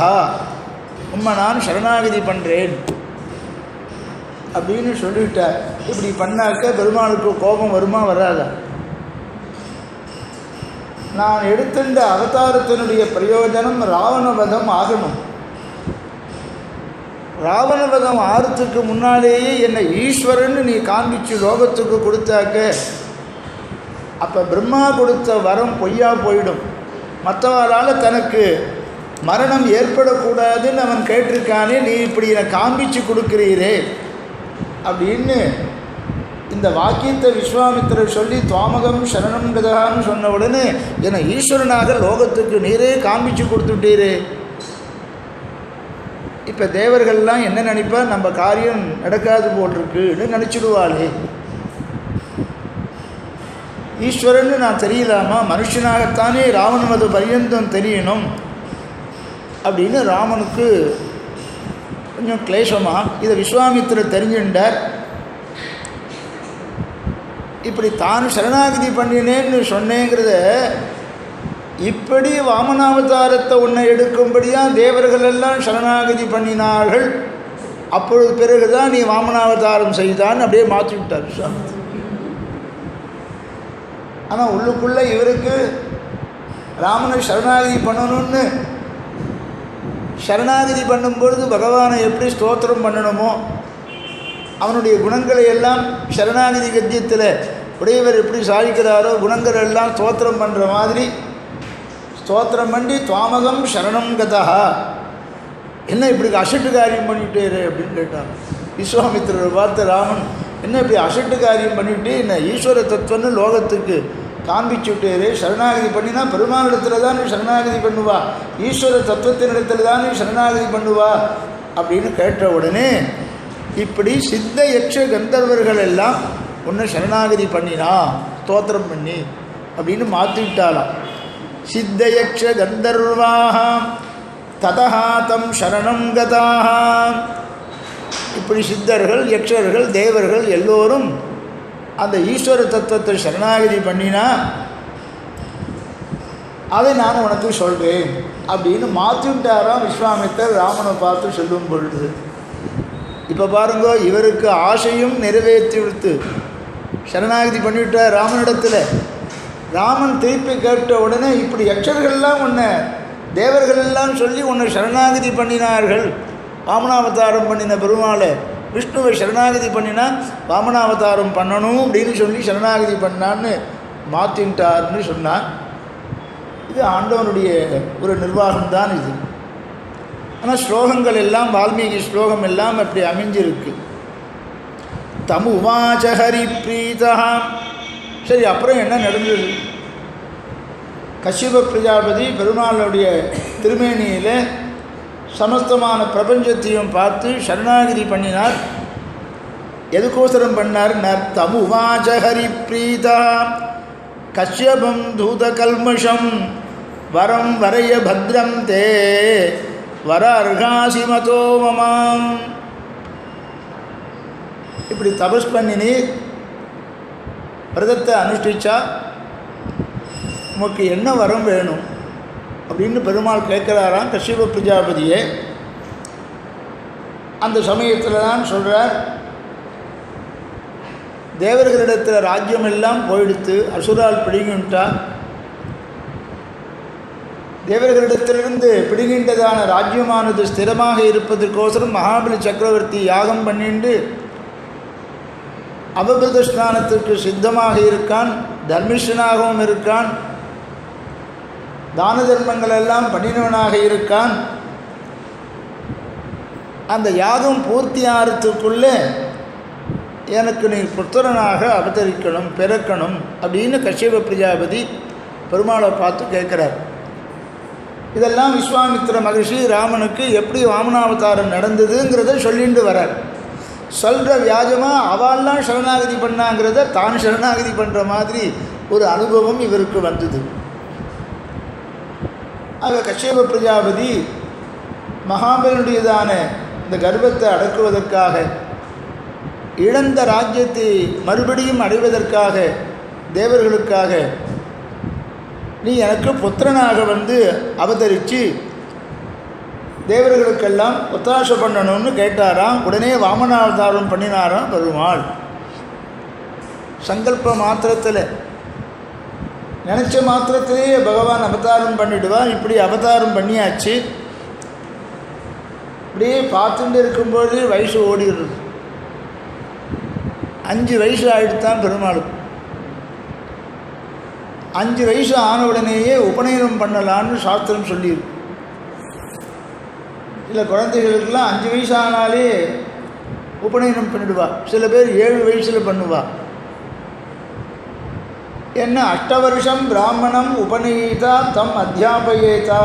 உம்மை நான் சரணாகதி பண்ணுறேன் அப்படின்னு சொல்லிட்டார். இப்படி பண்ணாக்க பெருமாளுக்கு கோபம் வருமா வராதா? நான் எடுத்துட்ட அவதாரத்தினுடைய பிரயோஜனம் ராவணவதம் ஆகணும். ராவணவதம் ஆறுறதுக்கு முன்னாலேயே என்னை ஈஸ்வரன்னு நீ காண்பிச்சு லோகத்துக்கு கொடுத்தாக்க அப்போ பிரம்மா கொடுத்த வரம் பொய்யா போயிடும். மற்றவரால் தனக்கு மரணம் ஏற்படக்கூடாதுன்னு அவன் கேட்டிருக்கானே, நீ இப்படி என்னை காண்பிச்சு கொடுக்குறீரே அப்படின்னு இந்த வாக்கியத்தை விஸ்வாமித்திரர் சொல்லி துவாமகம் சரணம் கதான்னு சொன்ன உடனே என்னை ஈஸ்வரனாக லோகத்துக்கு நீரே காண்பிச்சு கொடுத்துட்டீரே. இப்போ தேவர்கள்லாம் என்ன நினைப்பா, நம்ம காரியம் நடக்காது போட்டிருக்குன்னு நினச்சிடுவாளே. ஈஸ்வரன்னு நான் தெரியலாமா, மனுஷனாகத்தானே ராவணமது பரியந்தம் தெரியணும் அப்படின்னு ராமனுக்கு கொஞ்சம் கிளேசமாக இதை விஸ்வாமித்திரர் தெரிஞ்சுட்டார். இப்படி தான் சரணாகதி பண்ணினேன்னு சொன்னேங்கிறத, இப்படி வாமனாவதாரத்தை உன்னை எடுக்கும்படியாக தேவர்கள் எல்லாம் சரணாகதி பண்ணினார்கள், அப்பொழுது பிறகுதான் நீ வாமனாவதாரம் செய்தான்னு அப்படியே மாற்றி விட்டார் விஸ்வாமித்திரர். ஆனால் உள்ளுக்குள்ளே இவருக்கு ராமனை சரணாகதி பண்ணணும்னு, சரணாகதி பண்ணும்பொழுது பகவானை எப்படி ஸ்தோத்திரம் பண்ணணுமோ, அவனுடைய குணங்களை எல்லாம் சரணாகதி கத்தியத்தில் உடையவர் எப்படி சாதிக்கிறாரோ குணங்கள் எல்லாம் ஸ்தோத்திரம் பண்ணுற மாதிரி ஸ்தோத்திரம் பண்ணி துவாமகம் சரணம் கதா, என்ன இப்படி அசட்டு காரியம் பண்ணிட்டேரு அப்படின்னு கேட்டாங்க. விஸ்வாமித்திரரை பார்த்து ராமன், என்ன இப்படி அசட்டு காரியம் பண்ணிவிட்டு என்ன ஈஸ்வர தத்துவம்னு லோகத்துக்கு காண்பிச்சுட்டேரு, சரணாகதி பண்ணினா பெருமானிடத்தில் தான் நீ சரணாகதி பண்ணுவா, ஈஸ்வர தத்துவத்தினிடத்தில் தான் நீ சரணாகதி பண்ணுவா அப்படின்னு கேட்ட உடனே, இப்படி சித்த யக்ஷ கந்தர்வர்கள் எல்லாம் ஒன்று சரணாகதி பண்ணினா ஸ்தோத்திரம் பண்ணி அப்படின்னு மாற்றிவிட்டாலாம். சித்த யக்ஷ கந்தர்வாம் ததஹாதம் சரணம் கதாம். இப்படி சித்தர்கள் யக்ஷர்கள் தேவர்கள் எல்லோரும் அந்த ஈஸ்வர தத்துவத்தை சரணாகதி பண்ணினா அதை நான் உனக்கு சொல்கிறேன் அப்படின்னு மாற்றிவிட்டாராம் விஸ்வாமித்தர் ராமனை பார்த்து சொல்லும் பொழுது. இப்போ பாருங்க, இவருக்கு ஆசையும் நிறைவேற்றி விடுத்து சரணாகதி பண்ணிவிட்டார் ராமனிடத்தில். ராமன் திருப்பி கேட்ட உடனே இப்படி யக்ஷர்கள்லாம் உன்னை தேவர்கள் எல்லாம் சொல்லி உன்னை சரணாகதி பண்ணினார்கள், வாமனாவதாரம் பண்ணின பெருமாளை விஷ்ணுவை சரணாகதி பண்ணினா வாமனாவதாரம் பண்ணணும் அப்படின்னு சொல்லி சரணாகதி பண்ணான்னு மாற்றின்ட்டார்னு சொன்னான். இது ஆண்டவனுடைய ஒரு நிர்வாகம்தான் இது. ஆனால் ஸ்லோகங்கள் எல்லாம் வால்மீகி ஸ்லோகம் எல்லாம் அப்படி அமைஞ்சிருக்கு. தமுவாச்ச ஹரி பிரீதா. சரி, அப்புறம் என்ன நடந்தது? கஷ்யப பிரஜாபதி பெருமாளுடைய திருமேனியில் சமஸ்தமான பிரபஞ்சத்தையும் பார்த்து சரணாகதி பண்ணினார். எதுக்கோசரம் பண்ணார்? தமுவாச்ச ஹரி பிரீதா கஷ்யபம் தூத கல்மஷம் வரம் வரைய பத்ரம் தே வர அர்காசி மதோ மமாம். இப்படி தபஸ் பண்ணினீர், விரதத்தை அனுஷ்டிச்சா உமக்கு என்ன வரம் வேணும் அப்படின்னு பெருமாள் கேட்குறாராம் கஷ்யப பிரஜாபதியே. அந்த சமயத்தில் தான் சொல்கிறார், தேவர்களிடத்தில் ராஜ்யம் எல்லாம் போயிடுத்து, அசுரால் பிடிங்கிட்டா. தேவர்களிடத்திலிருந்து பிடிகின்றதான ராஜ்யமானது ஸ்திரமாக இருப்பதற்கோசரம் மகாபலி சக்கரவர்த்தி யாகம் பண்ணிண்டு அவபிரத ஸ்நானத்திற்கு சித்தமாக இருக்கான், தர்மிஷ்டனாகவும் இருக்கான், தான தர்மங்கள் எல்லாம் பண்ணினவனாக இருக்கான். அந்த யாகம் பூர்த்தி ஆகிறதுக்குள்ளே எனக்கு நீ புத்திரனாக அவதரிக்கணும், பிறக்கணும் அப்படின்னு கஷ்யப பிரஜாபதி பெருமாளை பார்த்து கேட்குறார். இதெல்லாம் விஸ்வாமித்திர மகிழ்ச்சி ராமனுக்கு எப்படி வாமனாவதாரம் நடந்ததுங்கிறத சொல்லிட்டு வரார். சொல்கிற வியாஜமாக அவள்லாம் சரணாகதி பண்ணாங்கிறத தான் சரணாகதி பண்ணுற மாதிரி ஒரு அனுபவம் இவருக்கு வந்தது. ஆக கஷ்யப பிரஜாபதி மகாபலியுடையதான இந்த கர்வத்தை அடக்குவதற்காக, இழந்த ராஜ்யத்தை மறுபடியும் அடைவதற்காக, தேவர்களுக்காக நீ எனக்கு புத்திரனாக வந்து அவதரித்து தேவர்களுக்கெல்லாம் ஒத்தாசை பண்ணணும்னு கேட்டாராம். உடனே வாமனாவதாரம் பண்ணினாராம் பெருமாள். சங்கல்ப மாத்திரத்தில், நினச்ச மாத்திரத்திலேயே பகவான் அவதாரம் பண்ணிவிடுவார். இப்படி அவதாரம் பண்ணியாச்சு. இப்படியே பார்த்துட்டு இருக்கும்போது வயசு ஓடிடுறது. 5 வயசு ஆகிடுத்தான் பெருமாளுக்கு. 5 வயசு ஆன உடனேயே உபநயனம் பண்ணலான்னு சாஸ்திரம் சொல்லியிருக்கு. சில குழந்தைகளுக்கெல்லாம் 5 வயசு ஆனாலே உபநயனம் பண்ணிடுவா. சில பேர் 7 வயசில் பண்ணுவா. என்ன 8 வருஷம் பிராமணம் உபநயிதா தம் அத்தியாபயேதா.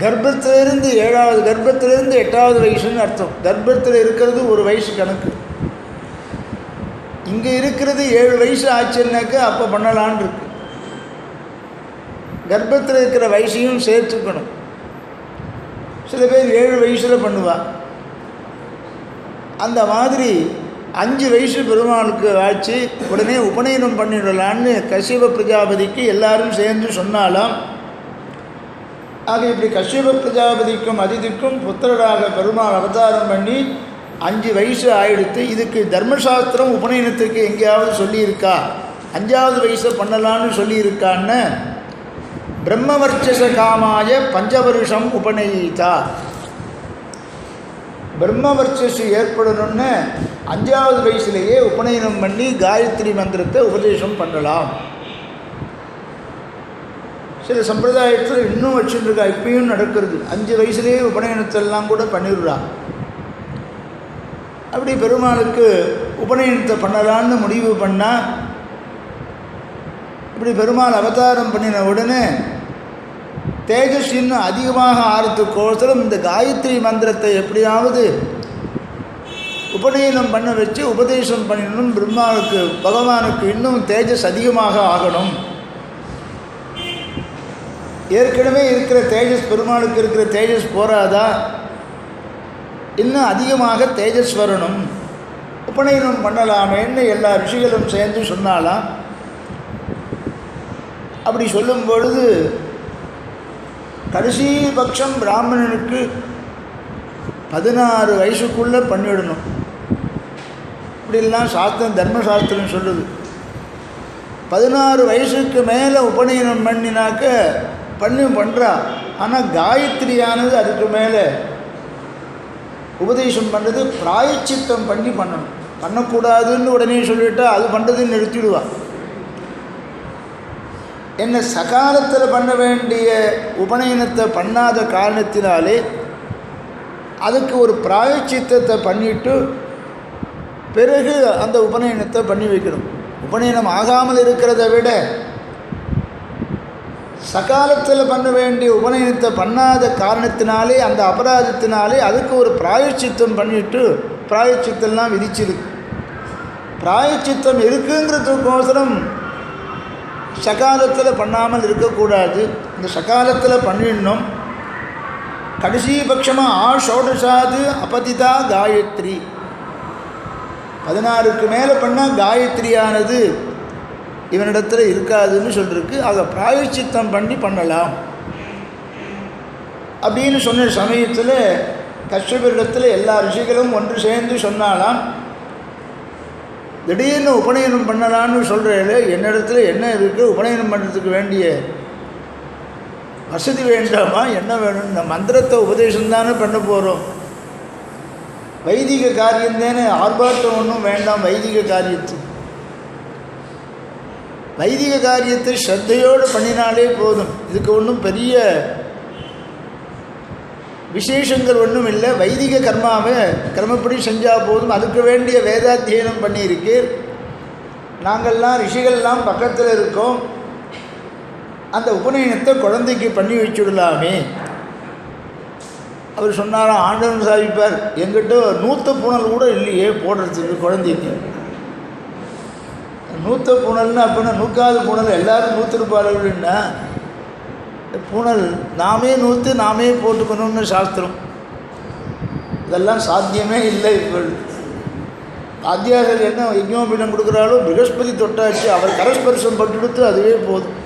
கர்ப்பத்திலிருந்து 7வது கர்ப்பத்திலிருந்து 8வது வயசுன்னு அர்த்தம். கர்ப்பத்தில் இருக்கிறது ஒரு வயசு கணக்கு. இங்கே இருக்கிறது 7 வயசு ஆச்சுன்னாக்க அப்போ பண்ணலான் இருக்கு. கர்ப்பத்தில் இருக்கிற வயசையும் சேர்த்துக்கணும். சில பேர் 7 வயசில் பண்ணுவா. அந்த மாதிரி 5 வயசு பெருமாளுக்கு ஆச்சு உடனே உபநயனம் பண்ணிடலான்னு கஷ்யப பிரஜாபதிக்கு எல்லாரும் சேர்ந்து சொன்னாலாம். ஆக இப்படி கஷ்யப பிரஜாபதிக்கும் அதிதிக்கும் புத்திரராக பெருமாள் அவதாரம் பண்ணி 5 வயசு ஆயிடுத்து. இதுக்கு தர்மசாஸ்திரம் உபநயனத்துக்கு எங்கேயாவது சொல்லியிருக்கா? 5வது வயசை பண்ணலான்னு சொல்லியிருக்கான்னு பிரம்மவர்ச்சச காமாய 5 வருஷம் உபநயித்தா. பிரம்மவர்ச்சசு ஏற்படணும்னு 5வது வயசுலேயே உபநயனம் பண்ணி காயத்ரி மந்திரத்தை உபதேசம் பண்ணலாம். சில சம்பிரதாயத்தில் இன்னும் வச்சுருக்கா, இப்பயும் நடக்கிறது. 5 வயசுலேயே உபநயனத்தெல்லாம் கூட பண்ணிடுறா. அப்படி பெருமாளுக்கு உபநயனத்தை பண்ணலான்னு முடிவு பண்ணால், இப்படி பெருமாள் அவதாரம் பண்ணின உடனே தேஜஸ் இன்னும் அதிகமாக ஆறதுக்கோசரம் இந்த காயத்ரி மந்திரத்தை எப்படியாவது உபநயனம் பண்ண வச்சு உபதேசம் பண்ணிடணும். பிரம்மாவுக்கு பகவானுக்கு இன்னும் தேஜஸ் அதிகமாக ஆகணும். ஏற்கனவே இருக்கிற தேஜஸ், பெருமாளுக்கு இருக்கிற தேஜஸ் போராதா, இன்னும் அதிகமாக தேஜஸ் வரணும், உபநயனம் பண்ணலாமேன்னு எல்லா ரிஷிகளும் சேர்ந்து சொன்னாலாம். அப்படி சொல்லும் பொழுது கடைசி பட்சம் பிராமணனுக்கு 16 வயசுக்குள்ளே பண்ணிவிடணும். இப்படிலாம் சாஸ்திரம், தர்மசாஸ்திரம் சொல்லுது. 16 வயசுக்கு மேலே உபநயனம் பண்ணினாக்க பண்ணுறா. ஆனால் காயத்ரியானது அதுக்கு மேலே உபதேசம் பண்ணுறது பிராயச்சித்தம் பண்ணி பண்ணணும். பண்ணக்கூடாதுன்னு உடனே சொல்லிவிட்டா அது பண்ணுறதுன்னு நிறுத்திடுவா. என்ன சகாலத்தில் பண்ண வேண்டிய உபநயனத்தை பண்ணாத காரணத்தினாலே அதுக்கு ஒரு பிராயச்சித்தத்தை பண்ணிவிட்டு பிறகு அந்த உபநயனத்தை பண்ணி வைக்கணும். உபநயனம் ஆகாமல் இருக்கிறத விட சகாலத்தில் பண்ண வேண்டிய உபநயனத்தை பண்ணாத காரணத்தினாலே அந்த அபராதத்தினாலே அதுக்கு ஒரு பிராயச்சித்தம் பண்ணிவிட்டு பிராயச்சித்தம்லாம் விதிச்சிருக்கு. பிராயச்சித்தம் இருக்குங்கிறதுக்கோசரம் சகாலத்தில் பண்ணாமல் இருக்கக்கூடாது. இந்த சகாலத்தில் பண்ணிடணும். கடைசி பட்சமாக ஆஷோடசாது அபதிதா காயத்ரி, 16க்கு மேலே பண்ணால் காயத்ரியானது இவனிடத்தில் இருக்காதுன்னு சொல்லிருக்கு. ஆக பிராயச்சித்தம் பண்ணி பண்ணலாம் அப்படின்னு சொன்ன சமயத்தில் கஷ்யபரிடத்தில் எல்லா ரிஷிகளும் ஒன்று சேர்ந்து சொன்னாலாம், திடீர்னு உபநயனம் பண்ணலான்னு சொல்கிறேன், என்னிடத்துல என்ன இருக்குது, உபநயனம் பண்ணுறதுக்கு வேண்டிய வசதி வேண்டாமா, என்ன வேணும், இந்த மந்திரத்தை உபதேசம் தானே பண்ண போகிறோம், வைதிக காரியம் தானே, ஆர்ப்பாட்டம் ஒன்றும் வேண்டாம். வைதிக காரியத்தை ஸ்ரத்தையோடு பண்ணினாலே போதும். இதுக்கு ஒன்றும் பெரிய விசேஷங்கள் ஒன்றும் இல்லை. வைதிக கர்மாவை கிரமப்படி செஞ்சால் போதும். அதுக்கு வேண்டிய வேதாத்தியனம் பண்ணியிருக்கு. நாங்கள்லாம் ரிஷிகள்லாம் பக்கத்தில் இருக்கோம். அந்த உபநயனத்தை குழந்தைக்கு பண்ணி வச்சுடலாமே. அவர் சொன்னாராம், ஆண்டவன் சாதிப்பார், எங்கிட்ட 100 பூனல் கூட இல்லையே போடுறதுக்கு குழந்தைக்கு. 100 பூனல்னு அப்படின்னா 100வது பூனல் எல்லோரும் 100 பூனல் நாமே 100 நாமே போட்டுக்கணும்னு சாஸ்திரம். இதெல்லாம் சாத்தியமே இல்லை. இப்போ ஆத்தியார்கள் என்ன யஜ்ஞோபீடம் கொடுக்குறாலும் ப்ரகஸ்பதி தொட்டாச்சு, அவர் கரஸ்பர்சம் பட்டுடுத்து அதுவே போதும்.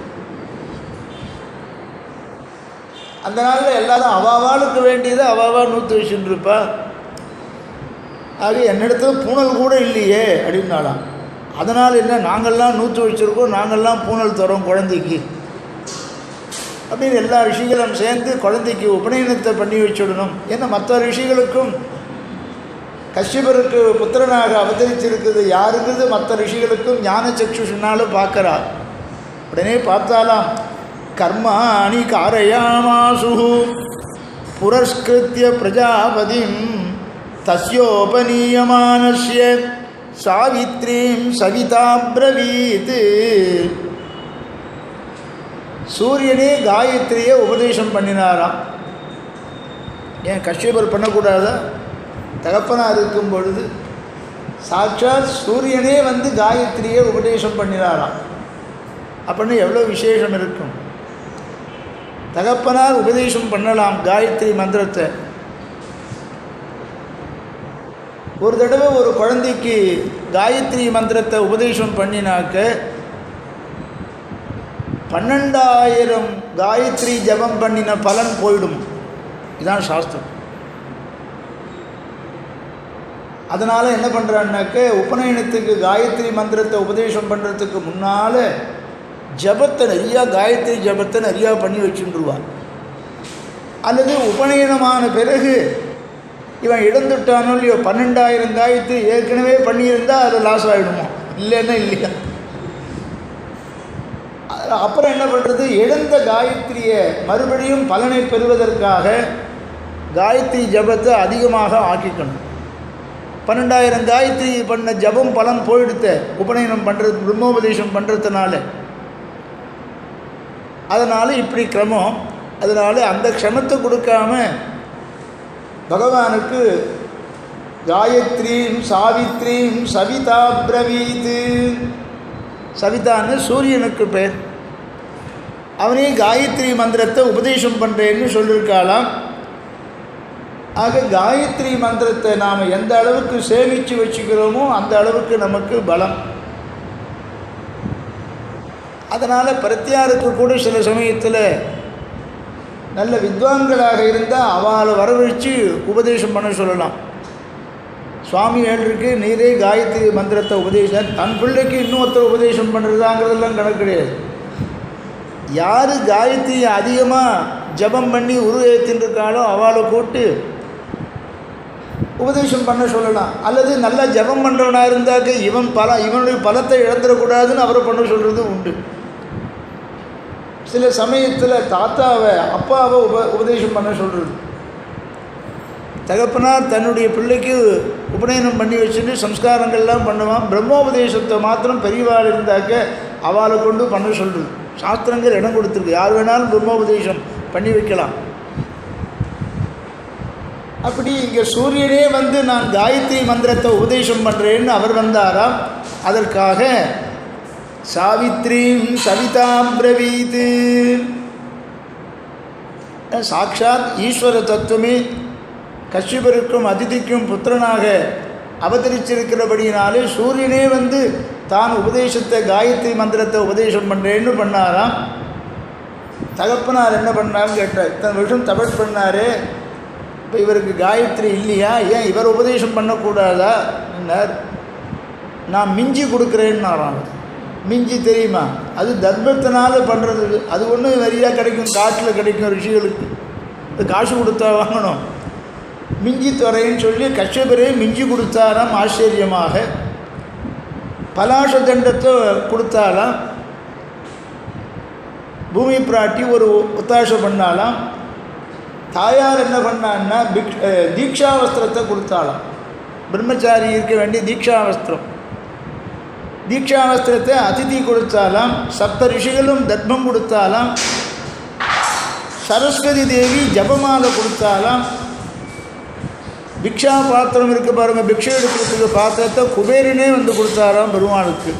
அந்த நாளில் எல்லாரும் அவாவாளுக்கு வேண்டியதை அவாவா 100 வச்சுட்டு இருப்பா. ஆக என்னிடத்துல பூனல் கூட இல்லையே அப்படின்னாலாம். அதனால் என்ன, நாங்கள்லாம் 100 வச்சுருக்கோம், நாங்கள்லாம் பூனல் தரோம் குழந்தைக்கு அப்படின்னு எல்லா ரிஷிகளும் சேர்ந்து குழந்தைக்கு உபநயனத்தை பண்ணி வச்சுடணும். ஏன்னா மற்ற ரிஷிகளுக்கும் கஷ்யபருக்கு புத்திரனாக அவதரிச்சிருக்குது யாருங்கிறது மற்ற ரிஷிகளுக்கும் ஞான சக்ஷுஷனாலும் பார்க்குறார். உடனே பார்த்தாலாம், கர்மாணி காரயாமாசு புரஸ்கிருத்ய பிரஜாபதிம் தஸ்யோபநீயமானஸ்ய சாவித்ரீம் சவிதா ப்ரவீத். சூரியனே காயத்ரியை உபதேசம் பண்ணினாராம். ஏன் கஷ்யபர் பண்ணக்கூடாதா? தகப்பனாக இருக்கும் பொழுது சாட்சாத் சூரியனே வந்து காயத்ரியை உபதேசம் பண்ணினாராம். அப்படின்னு எவ்வளோ விசேஷம் இருக்கும். தகப்பனார் உபதேசம் பண்ணலாம் காயத்ரி மந்திரத்தை. ஒரு தடவை ஒரு குழந்தைக்கு காயத்ரி மந்திரத்தை உபதேசம் பண்ணினாக்க 12,000 காயத்ரி ஜபம் பண்ணின பலன் போயிடும். இதுதான் சாஸ்திரம். அதனால் என்ன பண்ணுறான்னாக்க உபநயனத்துக்கு காயத்ரி மந்திரத்தை உபதேசம் பண்ணுறதுக்கு முன்னால் ஜபத்தை நிறையா காயத்ரி ஜபத்தை நிறையா பண்ணி வச்சுருவார். அல்லது உபநயனமான பிறகு இவன் இழந்துட்டானோ இல்லையோ 12,000 காயத்ரி ஏற்கனவே பண்ணியிருந்தால் அது லாஸ் ஆகிடுமோ, இல்லைன்னா இல்லையா. அப்புறம் என்ன பண்ணுறது, இழந்த காயத்ரியை மறுபடியும் பலனை பெறுவதற்காக காயத்ரி ஜபத்தை அதிகமாக ஆக்கிக்கணும். 12,000 காயத்ரி பண்ண ஜபம் பலன் போயிடுத்த உபநயனம் பண்ணுறது பிரம்மோபதேசம் பண்ணுறதுனால. அதனால் இப்படி கிரமம். அதனால் அந்த க்ஷமத்தை கொடுக்காம பகவானுக்கு காயத்ரீம் சாவித்ரீம் சவிதா பிரவீது. சவிதான்னு சூரியனுக்கு பேர். அவனே காயத்ரி மந்திரத்தை உபதேசம் பண்ணுறேன்னு சொல்லியிருக்காளாம். ஆக காயத்ரி மந்திரத்தை நாம் எந்த அளவுக்கு சேமித்து வச்சுக்கிறோமோ அந்த அளவுக்கு நமக்கு பலம். அதனால் பிரத்யாருக்கு கூட சில சமயத்தில் நல்ல வித்வான்களாக இருந்தால் அவளை வரவழைச்சு உபதேசம் பண்ண சொல்லலாம். சுவாமி ஏழுக்கு நீரே காயத்ரி மந்திரத்தை உபதேசம், தன் பிள்ளைக்கு இன்னொருத்தர் உபதேசம் பண்ணுறதாங்கிறதெல்லாம் கணக்கு கிடையாது. யார் காயத்ரியை அதிகமாக ஜபம் பண்ணி ஏற்றின்றிருக்காளோ அவளை கூட்டு உபதேசம் பண்ண சொல்லலாம். அல்லது நல்லா ஜபம் பண்ணுறவனாக இருந்தாக்க இவனுடைய பலத்தை இழந்துடக்கூடாதுன்னு அவரை பண்ண சொல்கிறது உண்டு. சில சமயத்தில் தாத்தாவை அப்பாவை உபதேசம் பண்ண சொல்கிறது. தகப்பனார் தன்னுடைய பிள்ளைக்கு உபநயனம் பண்ணி வச்சுட்டு சம்ஸ்காரங்கள்லாம் பண்ணுவான். பிரம்மோபதேசத்தை மாத்திரம் பெரியவாள் இருந்தாக்க அவளை கொண்டு பண்ண சொல்கிறது. சாஸ்திரங்கள் இடம் கொடுத்துருக்கு, யார் வேணாலும் பிரம்மோபதேசம் பண்ணி வைக்கலாம். அப்படி இங்கே சூரியனே வந்து நான் காயத்ரி மந்திரத்தை உபதேசம் பண்ணுறேன்னு அவர் வந்தாராம். அதற்காக சாவித்ரீம் சவிதாம் பிரவீத். சாட்சாத் ஈஸ்வர தத்துவமே கஷ்யபருக்கும் அதிதிக்கும் புத்திரனாக அவதரிச்சிருக்கிறபடியினாலே சூரியனே வந்து தான் உபதேசத்தை காயத்ரி மந்திரத்தை உபதேசம் பண்ணுறேன்னு பண்ணாராம். தகப்பனார் என்ன பண்ணார்னு கேட்டார். இத்தனை வருஷம் தபஸ் பண்ணாரே, இப்போ இவருக்கு காயத்ரி இல்லையா, ஏன் இவர் உபதேசம் பண்ணக்கூடாதா என்னார். நான் மிஞ்சி கொடுக்குறேன்னாராம். மிஞ்சி தெரியுமா, அது தர்மத்தினால பண்ணுறது. அது ஒன்றும் நிறையா கிடைக்கும், காட்டில் கிடைக்கும் ரிஷிகளுக்கு, இது காசு கொடுத்தா வாங்கணும். மிஞ்சி துறைன்னு சொல்லி கஷ்யபரே மிஞ்சி கொடுத்தாராம். ஆச்சரியமாக பலாச தண்டத்தை கொடுத்தாலாம். பூமி பிராட்டி ஒரு ஒத்தாசை பண்ணாலாம். தாயார் என்ன பண்ணான்னா தீட்சாவஸ்திரத்தை கொடுத்தாலாம். பிரம்மச்சாரி இருக்க வேண்டிய தீட்சாவஸ்திரம். தீட்சாவஸ்திரத்தை அதிதி கொடுத்தாலாம். சப்த ரிஷிகளும் தர்மம் கொடுத்தாலாம். சரஸ்வதி தேவி ஜபமாலை கொடுத்தாலாம். பிக்ஷா பாத்திரம் இருக்கு பாருங்க, பிக்ஷை எடுக்கிறதுக்கு பாத்திரத்தை குபேரனே வந்து கொடுத்தாராம் பெருமாளுக்கு.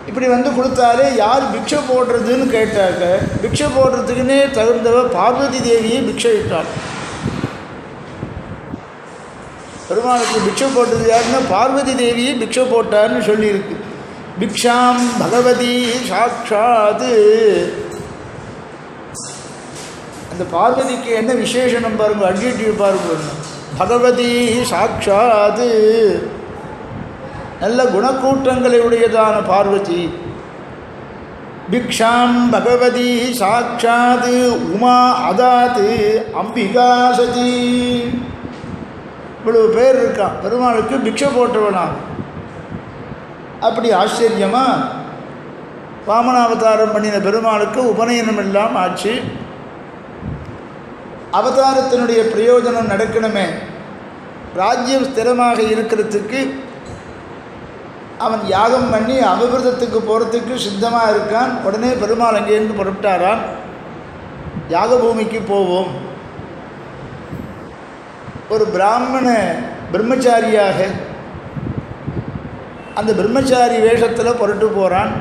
இப்படி வந்து கொடுத்தாலே யார் பிக்ஷை போடுறதுன்னு கேட்டாக்க பிக்ஷை போடுறதுக்குன்னே தகுந்தவ பார்வதி தேவியை பிக்ஷை இட்டாள். பெருமாளுக்கு பிக்ஷை போட்டது யாருன்னா பார்வதி தேவியை பிக்ஷை போட்டார்னு சொல்லியிருக்கு. பிக்ஷாம் பகவதி சாட்சாது. அந்த பார்வதிக்கு என்ன விசேஷனம் பாருங்க, அட்ஜெக்டிவ் பாருங்க. பகவதி சாட்சாது, நல்ல குணக்கூட்டங்களை உடையதான பார்வதி. பிக்ஷாம் பகவதி சாட்சாது உமா அதாது அம்பிகா சதி. இவ்வளவு பேர் இருக்கான். பெருமாளுக்கு பிக்ஷை போட்டவனாம். அப்படி ஆச்சரியமாக வாமனாவதாரம் பண்ணின பெருமாளுக்கு உபநயனம் எல்லாம் ஆச்சு. அவதாரத்தினுடைய பிரயோஜனம் நடக்கணுமே, ராஜ்யம் ஸ்திரமாக இருக்கிறதுக்கு அவன் யாகம் பண்ணி அபிவிருதத்துக்கு போகிறதுக்கு சித்தமாக இருக்கான். உடனே பெருமாள் அங்கேருந்து புறப்பட்டாரான். யாக பூமிக்கு போவோம் ஒரு பிராமண பிரம்மச்சாரியாக அந்த பிரம்மச்சாரி வேஷத்தில் புரட்டு போகிறான்.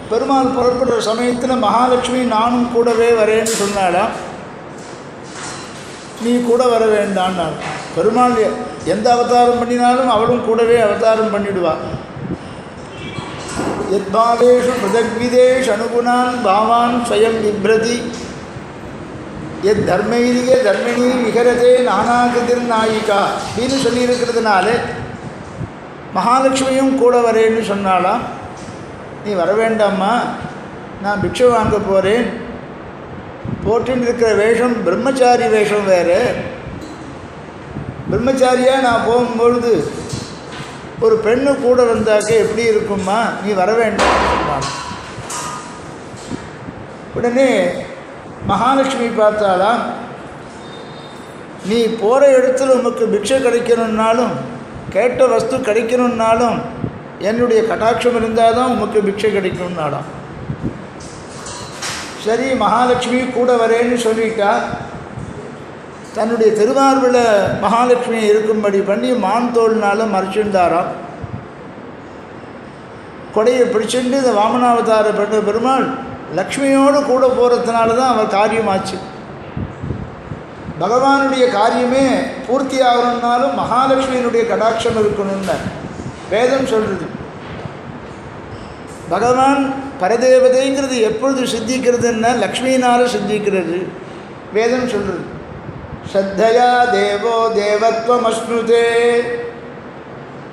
பெருமாள் புறப்படுற சமயத்தில் மகாலட்சுமி நானும் கூடவே வரேன்னு சொன்னாலாம். நீ கூட வர வேண்டான்னாள். பெருமாள் எந்த அவதாரம் பண்ணினாலும் அவளும் கூடவே அவதாரம் பண்ணிடுவாள். யத்பாவேஷு பிரதக்விதேஷ் அனுகுணான் பாவான் ஸ்வயம் விப்ரதி எத் தர்மையிலேயே தர்மிணி விகரதே நானாகிருதிர் நாயிகா அப்படின்னு சொல்லியிருக்கிறதுனால மகாலட்சுமியும் கூட வரேன்னு சொன்னாலாம். நீ வர வேண்டாம்மா, நான் பிக்ஷை வாங்க போகிறேன். போட்டுன்னு இருக்கிற வேஷம் பிரம்மச்சாரி வேஷம் வேறு. பிரம்மச்சாரியாக நான் போகும்பொழுது ஒரு பெண்ணு கூட வந்தாக்க எப்படி இருக்கும்மா, நீ வர வேண்டாம்னு சொன்னான். உடனே மகாலட்சுமி பார்த்தாலாம், நீ போகிற இடத்துல உனக்கு பிக்ஷை கிடைக்கணுன்னாலும் கேட்ட வஸ்து கிடைக்கணுன்னாலும் என்னுடைய கட்டாட்சம் இருந்தால் தான் உமக்கு பிக்ஷை கிடைக்கணும்னாலாம். சரி, மகாலட்சுமி கூட வரேன்னு சொல்லிட்டா. தன்னுடைய திருமார்பில் மகாலட்சுமியை இருக்கும்படி பண்ணி மான் தோல்னால் மறைச்சிருந்தாராம். கொடையை பிடிச்சிட்டு இந்த வாமனாவதார பண்ண பெருமாள் லக்ஷ்மியோடு கூட போகிறதுனால தான் அவர் காரியமாச்சு. பகவானுடைய காரியமே பூர்த்தி ஆகணுன்னாலும் மகாலட்சுமியினுடைய கடாட்சம் இருக்கணும்னு வேதம் சொல்கிறது. பகவான் பரதேவதைங்கிறது எப்பொழுது சித்திக்கிறதுன்னா லக்ஷ்மியினால் சித்திக்கிறது. வேதம் சொல்கிறது, ஸ்ரத்தையா தேவோ தேவத்வம் அஸ்னுதே.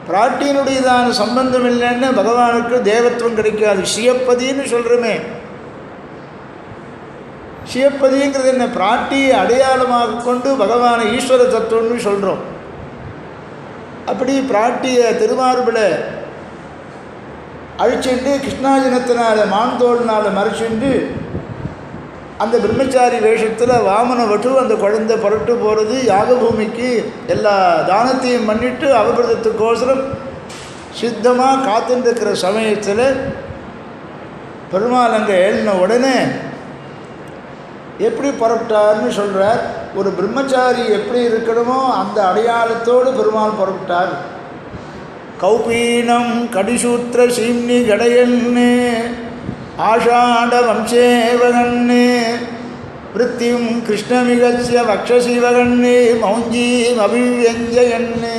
பிராட்டியினுடையதான சம்பந்தம் இல்லைன்னு பகவானுக்கு தேவத்துவம் கிடைக்காது. சியப்பதின்னு சொல்கிறோமே, சிவப்பதிங்கிறது என்ன, பிராட்டியை அடையாளமாக கொண்டு பகவானை ஈஸ்வர தத்துவம்னு சொல்கிறோம். அப்படி பிராட்டியை திருமார்பில் அழிச்சுண்டு கிருஷ்ணாஜனத்தினால் மான்தோள்னால் மறைச்சுண்டு அந்த பிரம்மச்சாரி வேஷத்தில் வாமன வட்டு அந்த குழந்தை புரட்டு போகிறது. யாகபூமிக்கு எல்லா தானத்தையும் பண்ணிவிட்டு அவபிரதத்துக்கோசரம் சித்தமாக காத்துருக்கிற சமயத்தில் பெருமாள் அங்கே ஏழின உடனே எப்படி புறப்பட்டார்னு சொல்கிறார். ஒரு பிரம்மச்சாரி எப்படி இருக்கணுமோ அந்த அடையாளத்தோடு பெருமாள் புறப்பட்டார். கௌபீனம் கடிசூத்திர சீம்னி கடையன்னு ஆஷாட வம்சேவகன்னு விருத்தியும் கிருஷ்ணமிகசிய வக்ஷசிவகன்னு மௌஞ்சீம் அபிவியஞ்சயன்னு.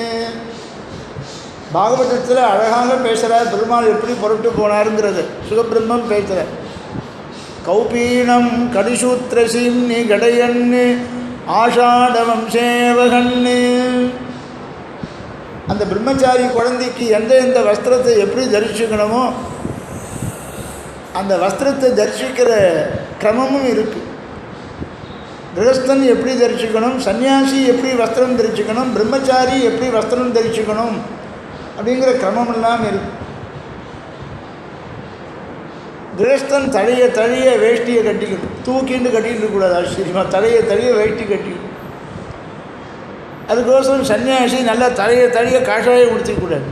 பாகவதத்தில் அழகாக பேசுகிறார் பெருமாள் எப்படி புறப்பட்டு போனாருங்கிறது. சுகபிரம்மம் பேசுகிறார். கௌபீனம் கடிசூத்திரசீம்னி கடையன்னு ஆஷாட வம்சேவகன்னு. அந்த பிரம்மச்சாரி குழந்தைக்கு எந்த வஸ்திரத்தை எப்படி தரிசிக்கணுமோ அந்த வஸ்திரத்தை தரிசிக்கிற கிரமமும் இருக்குது. கிரகஸ்தன் எப்படி தரிசிக்கணும், சன்னியாசி எப்படி வஸ்திரம் தரிசிக்கணும், பிரம்மச்சாரி எப்படி வஸ்திரம் தரிசிக்கணும் அப்படிங்கிற கிரமம் எல்லாம் இருக்குது. கிரகஸ்தன் தழைய வேஷ்டியை கட்டிக்கணும், தூக்கிண்டு கட்டிகிட்டு இருக்கக்கூடாது. ஆச்சரியமாக தழைய வேஷ்டி கட்டிக்கணும். அதுக்கோசரம் சன்னியாசி நல்லா தழைய காஷாயம் உடுத்திக்கூடாது.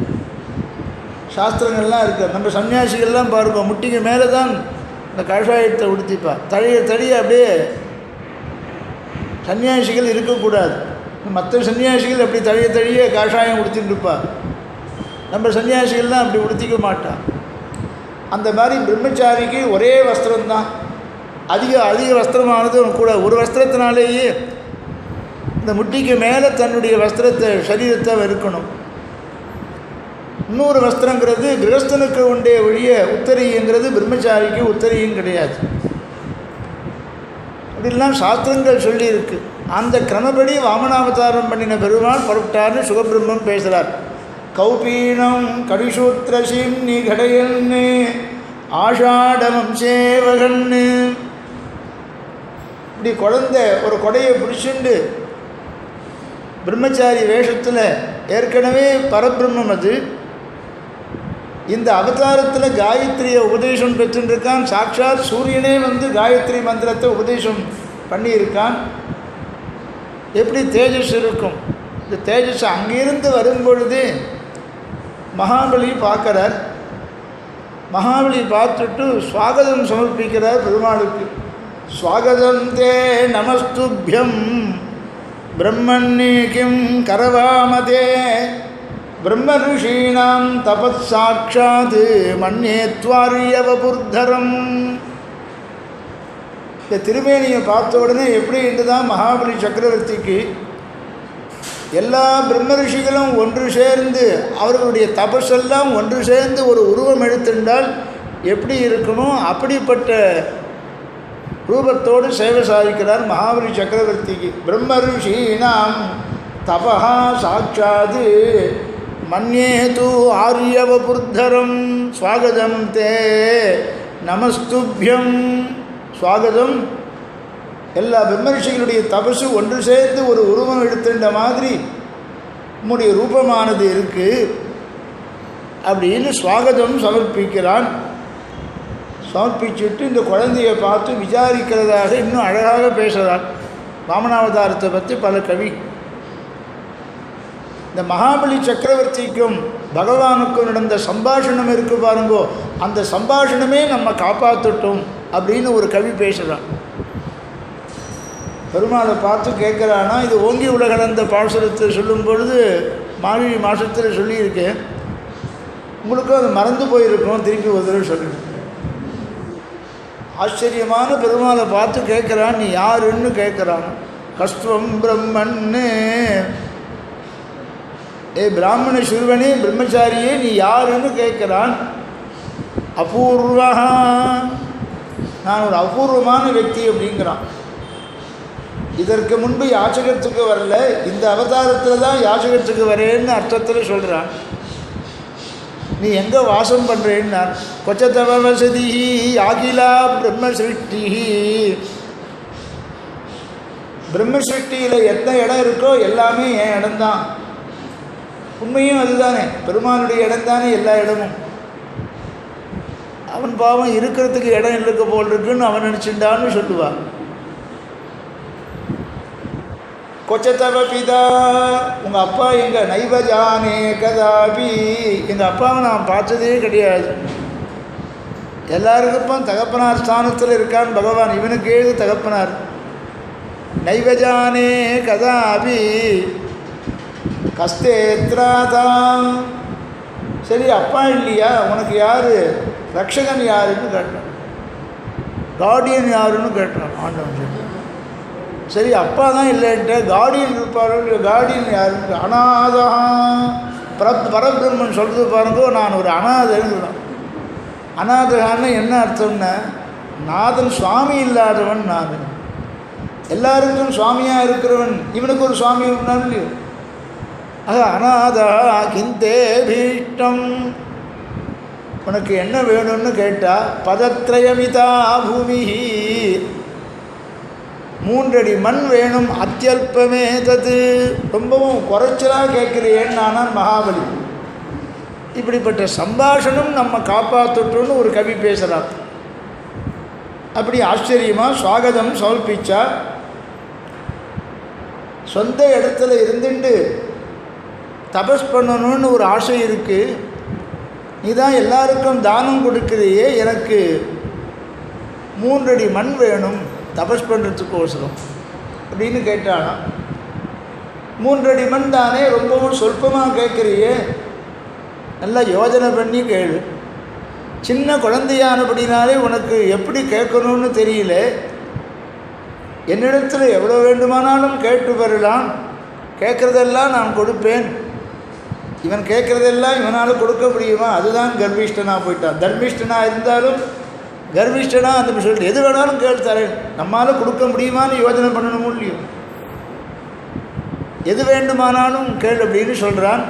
சாஸ்திரங்கள்லாம் இருக்குது. நம்ம சன்னியாசிகள்லாம் பாருங்கள், முட்டிக்கு மேலே தான் இந்த காஷாயத்தை உடுத்திப்பா. தழைய அப்படியே சன்னியாசிகள் இருக்கக்கூடாது. மற்ற சன்னியாசிகள் அப்படி தழைய காஷாயம் உடுத்திட்டுருப்பா. நம்ம சன்னியாசிகள்லாம் அப்படி உடுத்திக்க மாட்டான். அந்த மாதிரி பிரம்மச்சாரிக்கு ஒரே வஸ்திரம்தான். அதிக வஸ்திரமானது கூட ஒரு வஸ்திரத்தினாலேயே இந்த முட்டிக்கு மேலே தன்னுடைய வஸ்திரத்தை சரீரத்தை இருக்கணும். இன்னொரு வஸ்திரங்கிறது கிரகஸ்தனுக்கு உண்டே ஒழிய உத்தரிங்கிறது பிரம்மச்சாரிக்கு உத்தரியும் கிடையாது. அப்படிலாம் சாஸ்திரங்கள் சொல்லியிருக்கு. அந்த கிரமப்படி வாமனாவதாரம் பண்ணின பெருமாள் புறப்பட்டார்னு சுகபிரம்மம் பேசுகிறார். கௌபீனம் கடிசூத்திரசீம்னி கடையன்னு ஆஷாடமம் சேவகன்னு. இப்படி ஒரு கொடையை பிடிச்சுண்டு பிரம்மச்சாரி வேஷத்தில் ஏற்கனவே பரபிரம்மம் அது. இந்த அவதாரத்தில் காயத்ரியை உபதேசம் பெற்றுருக்கான். சாட்சாத் சூரியனே வந்து காயத்ரி மந்திரத்தை உபதேசம் பண்ணியிருக்கான். எப்படி தேஜஸ் இருக்கும், இந்த தேஜஸ் அங்கிருந்து வரும்பொழுது மகாபலி பார்க்குறார். மகாபலி பார்த்துட்டு ஸ்வாகதம் சமர்ப்பிக்கிறார் பெருமாளுக்கு. ஸ்வாகதம் தே நமஸ்துபியம் பிரம்மன்னே கிம் கரவாமதே பிரம்ம ரிஷீணாம் தபத் சாட்சாத் மன்யேத்வாரியவபுர்தரம். இந்த திருமேனியை பார்த்த உடனே எப்படி என்றுதான் மகாபலி சக்கரவர்த்திக்கு எல்லா பிரம்ம ரிஷிகளும் ஒன்று சேர்ந்து அவர்களுடைய தபஸெல்லாம் ஒன்று சேர்ந்து ஒரு உருவம் எடுத்திருந்தால் எப்படி இருக்குமோ அப்படிப்பட்ட ரூபத்தோடு சேவை சாதிக்கிறார் மகாபலி சக்கரவர்த்திக்கு. பிரம்ம ரிஷீணாம் தபஹா சாட்சாது மன்யேது ஆரியவபுர்தரம் ஸ்வாகதம் தே நமஸ்துபியம். ஸ்வாகதம். எல்லா பிரம்மரிஷிகளுடைய தபசு ஒன்று சேர்ந்து ஒரு உருவம் எடுத்துட்ட மாதிரி உம்முடைய ரூபமானது இருக்குது அப்படின்னு ஸ்வாகதம் சமர்ப்பிக்கிறான். சமர்ப்பிச்சுட்டு இந்த குழந்தையை பார்த்து விசாரிக்கிறதாக இன்னும் அழகாக பேசுகிறான். வாமனாவதாரத்தை பற்றி பல கவி. இந்த மகாபலி சக்கரவர்த்திக்கும் பகவானுக்கும் நடந்த சம்பாஷணம் இருக்கு பாருங்கோ, அந்த சம்பாஷணமே நம்ம காப்பாற்றட்டும் அப்படின்னு ஒரு கவி பேசுகிறான். பெருமாளை பார்த்து கேட்குறானா, இது ஓங்கி உலகளந்த பாசுரத்தை சொல்லும் பொழுது மார்கழி மாதத்தில் சொல்லியிருக்கேன், உங்களுக்கும் அது மறந்து போயிருக்கோம், திருப்பி ஒரு தடவை சொல்லியிருக்கேன். ஆச்சரியமான பெருமாளை பார்த்து கேட்குறான், நீ யாருன்னு கேட்குறான். கஸ்துவம் பிரம்மன்னு, ஏ பிராமண சிறுவனே பிரம்மச்சாரியே நீ யாருன்னு கேட்குறான். அபூர்வா, நான் ஒரு அபூர்வமான వ్యక్తి அப்படிங்கிறான். இதற்கு முன்பு யாச்சகத்துக்கு வரல, இந்த அவதாரத்தில் தான் யாச்சகத்துக்கு வரேன்னு அர்த்தத்தில் சொல்கிறான். நீ எங்கே வாசம் பண்ணுறேன்னா, கொச்சத்தவ வசதி ஆகிலா பிரம்ம சிருஷ்டி. பிரம்ம சிருஷ்டியில் எத்தனை இடம் இருக்கோ எல்லாமே என் இடம்தான். உண்மையும் அதுதானே, பெருமானுடைய இடம் தானே எல்லா இடமும். அவன் பாவம் இருக்கிறதுக்கு இடம் இல்லைக்க போல் இருக்குன்னு அவன் நினச்சிட்டான்னு சொல்லுவான். கொச்சத்தவ பிதா, உங்கள் அப்பா எங்கள் நைவஜானே கதாபி, எங்கள் அப்பாவை நான் பார்த்ததே கிடையாது. எல்லாருக்கும் தகப்பனார் ஸ்தானத்தில் இருக்கான் பகவான், இவனுக்கு ஏது தகப்பனார். நைவஜானே கதாபி கஸ்தேத்ராதாம். சரி அப்பா இல்லையா, உனக்கு யார் ரக்ஷகன் யாருன்னு கேட்டான், கார்டியன் யாருன்னு கேட்டான் ஆண்டவன். சொல்லி சரி அப்பா தான் இல்லைன்ட்டு கார்டியன் இருப்பாரு, கார்டியன் யாருன்னு. அநாதா பரபிரம்மன் சொல்கிறது பாருங்கோ, நான் ஒரு அநாதன்னு. அநாதகான்னு என்ன அர்த்தம்னா, நாதன் சுவாமி இல்லாதவன் நாதன். எல்லாருக்கும் சுவாமியாக இருக்கிறவன், இவனுக்கு ஒரு சுவாமி இருந்தாலும் இல்லையோ. ஆக அநாதா கிந்தே பீஷ்டம், உனக்கு என்ன வேணும்னு கேட்டால் பதத்ரயமிதா பூமி, 3 அடி மண் வேணும். அத்தியல்பமே தது, ரொம்பவும் குறைச்சலாக கேட்குறேன்னு நானான் மகாபலி. இப்படிப்பட்ட சம்பாஷணம் நம்ம காப்பாற்றட்டும்னு ஒரு கவி பேசுகிறார். அப்படி ஆச்சரியமாக சுவாகதம் சமர்ப்பிச்சா. சொந்த இடத்துல இருந்துட்டு தபஸ் பண்ணணும்னு ஒரு ஆசை இருக்குது, நீ தான் எல்லாருக்கும் தானம் கொடுக்குறியே, எனக்கு 3 அடி மண் வேணும் தபஸ் பண்ணுறதுக்கோசரம் அப்படின்னு கேட்டானா. 3 அடி மண் தானே, ரொம்பவும் சொற்பமாக கேட்குறியே, நல்லா யோஜனை பண்ணி கேளு. சின்ன குழந்தையானபடினாலே உனக்கு எப்படி கேட்கணும்னு தெரியல. என்னிடத்தில் எவ்வளோ வேண்டுமானாலும் கேட்டு பெறலாம், கேட்குறதெல்லாம் நான் கொடுப்பேன். இவன் கேட்குறதெல்லாம் இவனால் கொடுக்க முடியுமா, அதுதான் கர்விஷ்டனாக போயிட்டான். தர்மிஷ்டனாக இருந்தாலும் கர்விஷ்டனாக அந்த சொல்லிட்டு எது வேணாலும் கேட்டு தரேன், நம்மளால் கொடுக்க முடியுமான்னு யோஜனை பண்ணணும் இல்லையோ. எது வேண்டுமானாலும் கேள் அப்படின்னு சொல்கிறான்.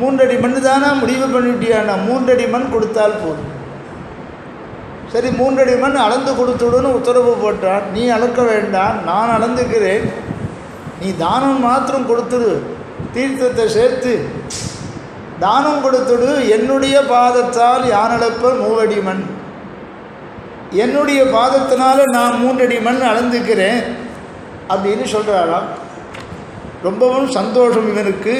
3 அடி மண் தானே முடிவு பண்ணிட்டியானா, 3 அடி மண் கொடுத்தால் போதும். சரி 3 அடி மண் அளந்து கொடுத்துடுன்னு உத்தரவு போட்டான். நீ அளக்க வேண்டாம், நான் அளந்துக்கிறேன், நீ தானம் மாத்திரம் கொடுத்துடு, தீர்த்தத்தை சேர்த்து தானம் கொடுத்துடு. என்னுடைய பாதத்தால் யானளப்ப 3 அடி மண், என்னுடைய பாதத்தினால நான் 3 அடி மண் அளந்துக்கிறேன் அப்படின்னு சொல்கிறாராம். ரொம்பவும் சந்தோஷம் இவனுக்கு.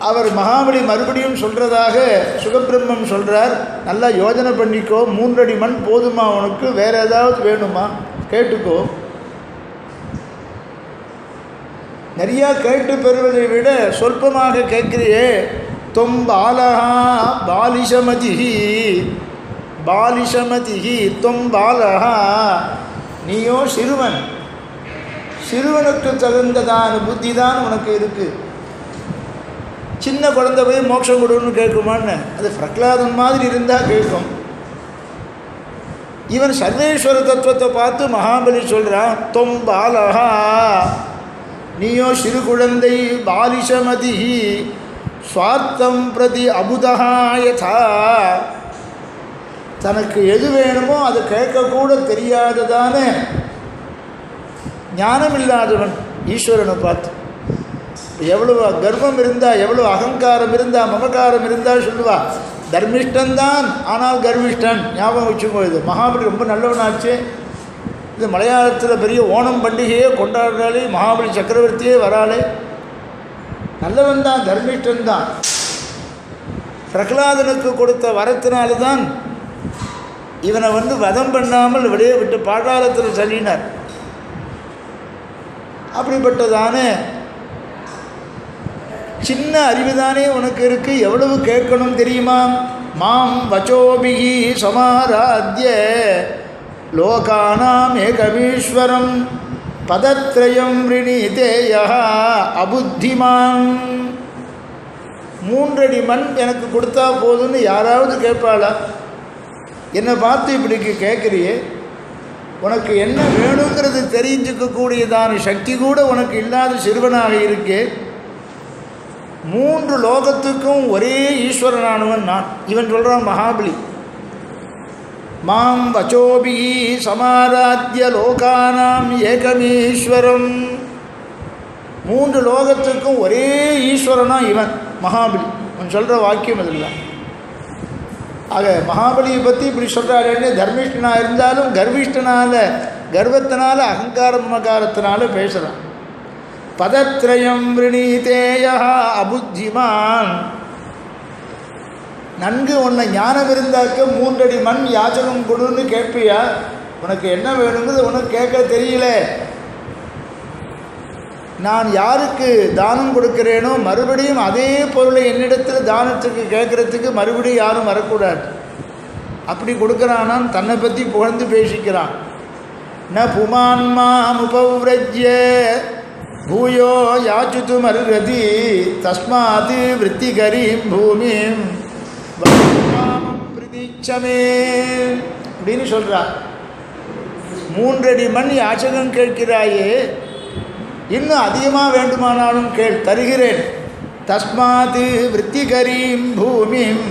அவர் மகாபலி மறுபடியும் சொல்கிறதாக சுகபிரம்மம் சொல்கிறார், நல்லா யோஜனை பண்ணிக்கோ, 3 அடி மண் போதுமா உனக்கு, வேறு ஏதாவது வேணுமா கேட்டுக்கோ. நிறையா கேட்டு பெறுவதை விட சொல்பமாக கேட்கிறியே. தொம் பாலஹா பாலிஷமதிஹி பாலிஷமதிஹி தொம் பாலஹா, நீயோ சிறுவன், சிறுவனுக்கு தகுந்ததான புத்தி தான் உனக்கு இருக்குது. சின்ன குழந்தை போய் மோட்சம் கொடுன்னு கேட்குமான்னு, அது பிரகலாதன் மாதிரி இருந்தால் கேட்கும். இவன் சர்வேஸ்வர தத்துவத்தை பார்த்து மகாபலி சொல்கிறான், தொம் பாலஹா, நீயோ சிறு குழந்தை, பாலிஷமதிஹி ஸ்வார்த்தம் பிரதி அபுதஹா யதா, தனக்கு எது வேணுமோ அது கேட்கக்கூட தெரியாததான ஞானம் இல்லாதவன் ஈஸ்வரனை பார்த்து. எவ்வளோ கர்வம் இருந்தால், எவ்வளோ அகங்காரம் இருந்தால், மமகாரம் இருந்தால் சொல்லுவா தர்மிஷ்டன்தான் ஆனால் கர்விஷ்டன். ஞாபகம் வச்சுக்கோ. இது மகாபலி ரொம்ப நல்லவனாச்சு. இது மலையாளத்தில் பெரிய ஓணம் பண்டிகையே கொண்டாடுறாலே, மகாபலி சக்கரவர்த்தியே வராளே. நல்லவன் தான், தர்மிஷ்டன் தான். பிரகலாதனுக்கு கொடுத்த வரத்தினால்தான் இவனை வதம் பண்ணாமல் வெளியே விட்டு பாதாளத்தில் தள்ளினார். அப்படிப்பட்டதான சின்ன அறிவுதானே உனக்கு இருக்குது, எவ்வளவு கேட்கணும் தெரியுமா? மாம் வச்சோபிகி சமாராத்ய லோகானாம் ஏகமீஸ்வரம் பதத்ரயம் ரிணீதேயா அபுத்திமான். 3 அடி மண் எனக்கு கொடுத்தா போதும்னு யாராவது கேட்பாளா? என்னை பார்த்து இப்படி கேட்குறியே, உனக்கு என்ன வேணுங்கிறது தெரிஞ்சுக்கக்கூடியதான சக்தி கூட உனக்கு இல்லாத சிறுவனாக இருக்கே. 3 லோகத்துக்கும் ஒரே ஈஸ்வரனானவன் நான். இவன் சொல்கிறான் மகாபலி, மாம் வச்சோபிகி சமாராத்ய லோகானாம் ஏகமீஸ்வரம். 3 லோகத்துக்கும் ஒரே ஈஸ்வரனா இவன் மகாபலி. அவன் சொல்கிற வாக்கியம் அதெல்லாம். ஆக மகாபலியை பற்றி இப்படி சொல்கிறாருன்னு, தர்மிஷ்டனாக இருந்தாலும் கர்விஷ்டனால், கர்வத்தினால, அகங்கார மகாரத்தினால பேசுகிறான். பதத்ரயம் ரிணீதேயா அபுத்திமான். நன்கு உன்னை ஞானம் இருந்தாக்க 3 அடி மண் யாச்சகம் கொடுன்னு கேட்பியா? உனக்கு என்ன வேணுங்கிறது உனக்கு கேட்க தெரியல. நான் யாருக்கு தானம் கொடுக்கிறேனோ மறுபடியும் அதே பொருளை என்னிடத்தில் தானத்துக்கு கேட்குறதுக்கு மறுபடியும் யாரும் வரக்கூடாது. அப்படி கொடுக்குறானான். தன்னை பற்றி புகழ்ந்து பேசிக்கிறான். ந புமான்மாம் உபவ்ரஜ்ய பூயோ யாச்சுது மருகதி தஸ்மாத் விருத்திகரீம் பூமிம் பிரதீட்சமே அப்படின்னு சொல்கிறார். 3 அடி மண் யாச்சகம் கேட்கிறாயே, இன்னும் அதிகமாக வேண்டுமானாலும் கேள், தருகிறேன். தஸ்மாத் விருத்திகரீம் பூமிம்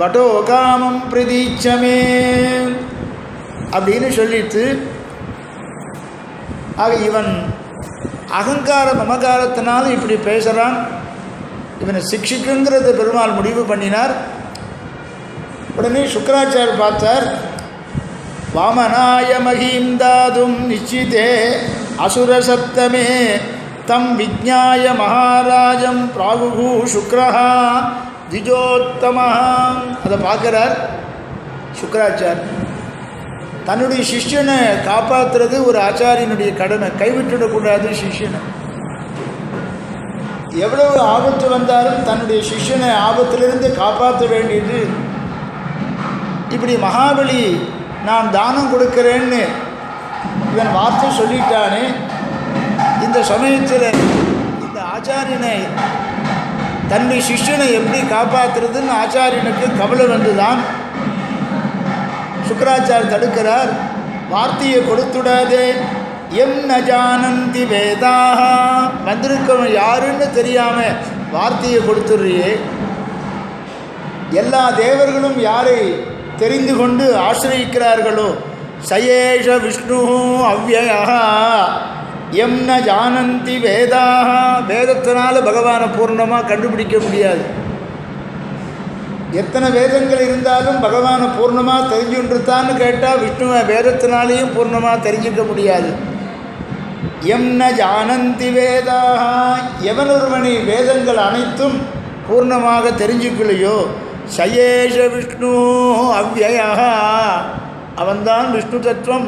வடோகாமம் பிரதீட்சமே அப்படின்னு சொல்லிட்டு, ஆக இவன் அகங்கார மமகாரத்தினால இப்படி பேசுகிறான். இவனை சிக்ஷிக்குங்கிறத பெருமாள் முடிவு பண்ணினார். உடனே சுக்கராச்சார் பார்த்தார். வாமனாய மகீம் தாதும் நிச்சிதே அசுரசப்தமே தம் விஜ்ஞாய மகாராஜம் பிராகுகு சுக்ரஹா திஜோத்தமா. அதை பார்க்குறார் சுக்கராச்சார். தன்னுடைய சிஷ்யனை காப்பாற்றுறது ஒரு ஆச்சாரியனுடைய கடமை. கைவிட்டுடக்கூடாது சிஷ்யனை. எவ்வளவு ஆபத்து வந்தாலும் தன்னுடைய சிஷ்யனை ஆபத்திலிருந்து காப்பாற்ற வேண்டியது. இப்படி மகாபலி நான் தானம் கொடுக்கிறேன்னு இவன் வார்த்தை சொல்லிட்டானே, இந்த சமயத்தில் இந்த ஆச்சாரியனை, தன்னுடைய சிஷ்யனை எப்படி காப்பாற்றுறதுன்னு ஆச்சாரியனுக்கு கவலை வந்துதான். சுக்கராச்சார் தடுக்கிறார். வார்த்தையை கொடுத்துடாதே. எம் ந ஜானந்தி வேதாக, வந்திருக்கவன் யாருன்னு தெரியாமல் வார்த்தையை கொடுத்துடுறியே. எல்லா தேவர்களும் யாரை தெரிந்து கொண்டு ஆசிரியிக்கிறார்களோ, சயேஷ விஷ்ணு அவ்யயா எம் ந ஜானந்தி வேதாக. வேதத்தினால பகவானை பூர்ணமாக கண்டுபிடிக்க முடியாது. எத்தனை வேதங்கள் இருந்தாலும் பகவானை பூர்ணமாக தெரிஞ்சுன்றுத்தான்னு கேட்டால் விஷ்ணுவை வேதத்தினாலேயும் பூர்ணமாக தெரிஞ்சுக்க முடியாது. எம் ந ஜானந்தி வேதாக, எவனொருவனை வேதங்கள் அனைத்தும் பூர்ணமாக தெரிஞ்சுக்கலையோ, சயேஷ விஷ்ணு அவ்யயா, அவன்தான் விஷ்ணு தத்துவம்.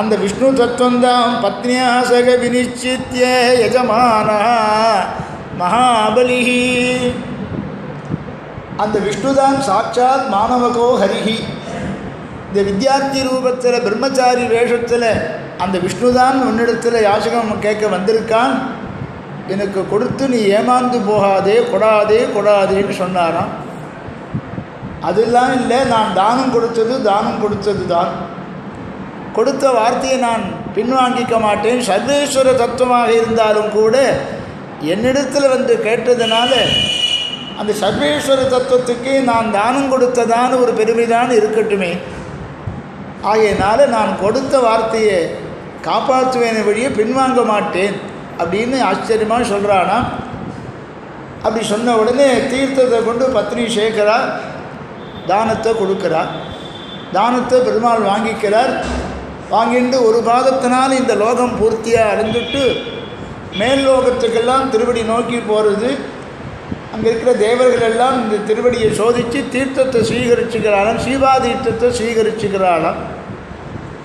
அந்த விஷ்ணு தத்துவந்தான் பத்னியா சக வினிச்சித்ய யஜமானா மகாபலிஹி. அந்த விஷ்ணுதான் சாட்சாத் மாணவகோ ஹரிஹி. இந்த வித்யார்த்தி ரூபத்தில் பிரம்மச்சாரி வேஷத்தில் அந்த விஷ்ணுதான் உன்னிடத்தில் யாசகம் கேட்க வந்திருக்கான். எனக்கு கொடுத்து நீ ஏமாந்து போகாதே, கொடாதேன்னு சொன்னாராம். அதெல்லாம் இல்லை, நான் தானம் கொடுத்தது தான். கொடுத்த வார்த்தையை நான் பின்வாங்கிக்க மாட்டேன். சர்வேஸ்வர தத்துவமாக இருந்தாலும் கூட என்னிடத்தில் வந்து கேட்டதுனால அந்த சர்வேஸ்வர தத்துவத்துக்கு நான் தானம் கொடுத்ததான ஒரு பெருமைதான் இருக்கட்டுமே. ஆகையினால நான் கொடுத்த வார்த்தையை காப்பாற்றுவேன வழியை பின்வாங்க மாட்டேன் அப்படின்னு ஆச்சரியமாக சொல்கிறானா. அப்படி சொன்ன உடனே தீர்த்தத்தை கொண்டு பத்னி சேர்க்கிறா, தானத்தை கொடுக்குறார். தானத்தை பெருமாள் வாங்கிக்கிறார். வாங்கிட்டு ஒரு பாதத்தினால் இந்த லோகம் பூர்த்தியாக அறிந்துட்டு மேல் லோகத்துக்கெல்லாம் திருவடி நோக்கி போகிறது. அங்கே இருக்கிற தேவர்கள் எல்லாம் இந்த திருவடியை சோதித்து தீர்த்தத்தை ஸ்வீகரிச்சுக்கிறாளாம், சீவா தீர்த்தத்தை ஸ்வீகரிச்சுக்கிறாளாம்.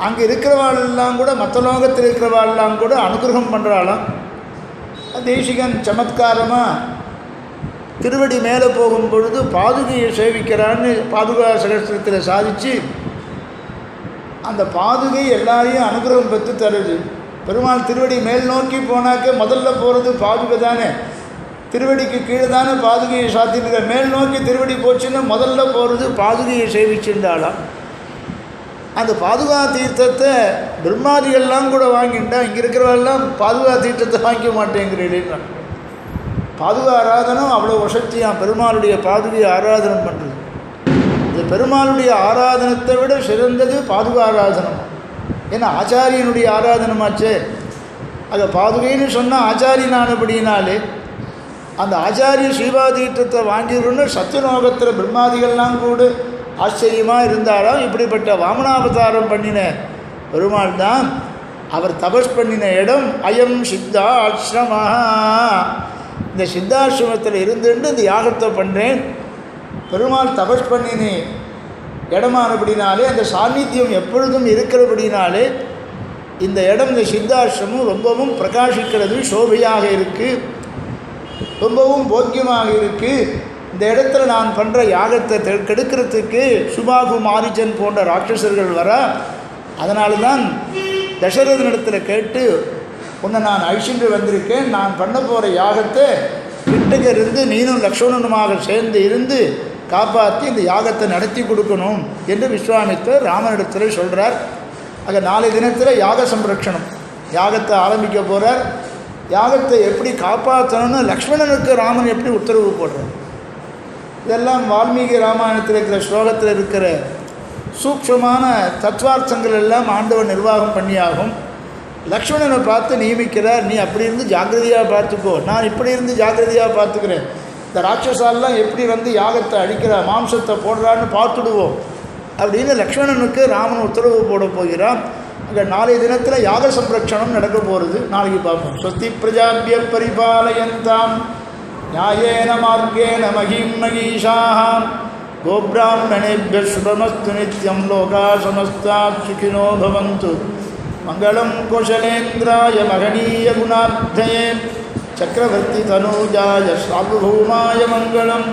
அங்கே இருக்கிறவாளெல்லாம் கூட, மற்ற லோகத்தில் இருக்கிறவாளெல்லாம் கூட அனுகிரகம் பண்ணுறாளாம். தேசிகன் சமத்காரமாக திருவடி மேலே போகும் பொழுது பாதுகையை சேவிக்கிறான்னு பாதுகா சகஸ்திரத்தில் சாதித்து அந்த பாதுகை எல்லாரையும் அனுகிரகம் பெற்று தருது. பெருமாள் திருவடி மேல் நோக்கி போனாக்க முதல்ல போகிறது பாதுகை தானே. திருவடிக்கு கீழே தானே பாதுகையை சாத்திட்டு மேல் நோக்கி திருவடி போச்சுன்னா முதல்ல போகிறது பாதுகையை சேவிச்சுட்டாளாம். அந்த பாதுகா தீர்த்தத்தை பிரம்மாதிகள்லாம் கூட வாங்கிட்டா, இங்கே இருக்கிறவெல்லாம் பாதுகா தீர்த்தத்தை வாங்கிக்க மாட்டேங்கிறேன். பாதுகா ஆராதனம் அவ்வளோ வசத்தியாம். பெருமாளுடைய பாதுகையை ஆராதனம் பண்ணுறது இந்த பெருமாளுடைய ஆராதனத்தை விட சிறந்தது பாதுகா ஆராதனம். ஏன்னா ஆச்சாரியனுடைய ஆராதனமாச்சே. அதை பாதுகைன்னு சொன்னால் ஆச்சாரியனானபடினாலே அந்த ஆச்சாரிய சீவாதீட்டத்தை வாங்கிடணுன்னு சத்தியலோகத்தில் பிரம்மாதிகள்லாம் கூட ஆச்சரியமாக இருந்தாலும் இப்படிப்பட்ட வாமனாவதாரம் பண்ணின பெருமாள் தான். அவர் தபஸ் பண்ணின இடம் அயம் சித்தாசிரமா. இந்த சித்தாசிரமத்தில் இருந்துட்டு இந்த யாகத்தை பண்ணுறேன். பெருமாள் தபஸ் பண்ணின இடமானபடினாலே அந்த சாநித்தியம் எப்பொழுதும் இருக்கிறபடினாலே இந்த இடம், இந்த சித்தாசிரமம் ரொம்பவும் பிரகாசிக்கிறது, சோபையாக இருக்குது, ரொம்பவும் போக்கியமாக இருக்குது. இந்த இடத்துல நான் பண்ணுற யாகத்தை கெடுக்கிறதுக்கு சுபாகு மாரிச்சன் போன்ற ராட்சசர்கள் வர, அதனால தான் தசரதனிடத்தில் கேட்டு உன்னை நான் அழிச்சுட்டு வந்திருக்கேன். நான் பண்ண போகிற யாகத்தை கிட்டக்க இருந்து நீனும் லக்ஷ்மணனுமாக சேர்ந்து இருந்து காப்பாற்றி இந்த யாகத்தை நடத்தி கொடுக்கணும் என்று விஸ்வாமித்தர் ராமனிடத்தில் சொல்கிறார். ஆக நாளை தினத்தில் யாக சம்ரக்ஷணம், யாகத்தை ஆரம்பிக்க போகிறார். யாகத்தை எப்படி காப்பாற்றணும்னு லக்ஷ்மணனுக்கு ராமன் எப்படி உத்தரவு போடுறார். இதெல்லாம் வால்மீகி ராமாயணத்தில் இருக்கிற ஸ்லோகத்தில் இருக்கிற சூக்ஷமான தத்துவார்த்தங்கள் எல்லாம் ஆண்டவன் நிர்வாகம் பண்ணியாகும். லக்ஷ்மணனை பார்த்து நியமிக்கிறார், நீ அப்படி இருந்து ஜாக்கிரதையாக பார்த்துக்கோ, நான் இப்படி இருந்து ஜாக்கிரதையாக பார்த்துக்கிறேன். இந்த ராட்சசாலெலாம் எப்படி வந்து யாகத்தை அழிக்கிறா, மாம்சத்தை போடுறான்னு பார்த்துடுவோம் அப்படின்னு லக்ஷ்மணனுக்கு ராமன் உத்தரவு போட போகிறான். அங்கே நாளைய தினத்தில் யாக சம்ரக்ஷணம் நடக்க போகிறது. நாளைக்கு பார்ப்போம். ஸ்வஸ்தி பிரஜாபிய பரிபாலயந்தாம் நியாயேன மார்கேண மகிம் மகீஷாः கோப்ராஹ்மணேभ्यः शुभमस्तु नित्यं लोकाः समस्ताः सुखिनो भवन्तु. मङ्गलं कौशलेन्द्राय महनीय गुणाब्धये चक्रवर्ती तनूजाय सार्वभौमाय मङ्गलं.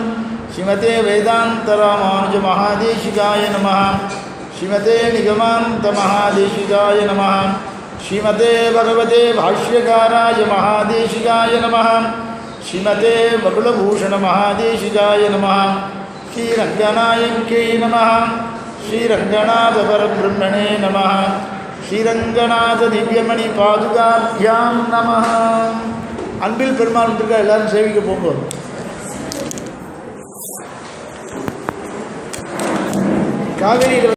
श्रीमते वेदांत रामानुज महादेशिकाय नमः. श्रीमते निगमान्त महादेशिकाय नमः. श्रीमते भगवते भाष्यकाराय महादेशिकाय नमः. श्रीमते बकुलभूषण महादेशिकाय नमः. श्रीरङ्गनायकै नमः. श्रीरङ्गनाथ परब्रह्मणे नमः. श्रीरङ्गनाथ दिव्यमणि पादुकाभ्यां नमः. அன்பில் பெருமாள் இருக்கா, எல்லாரும் சேவிக்க போகும்போது காவிரியில்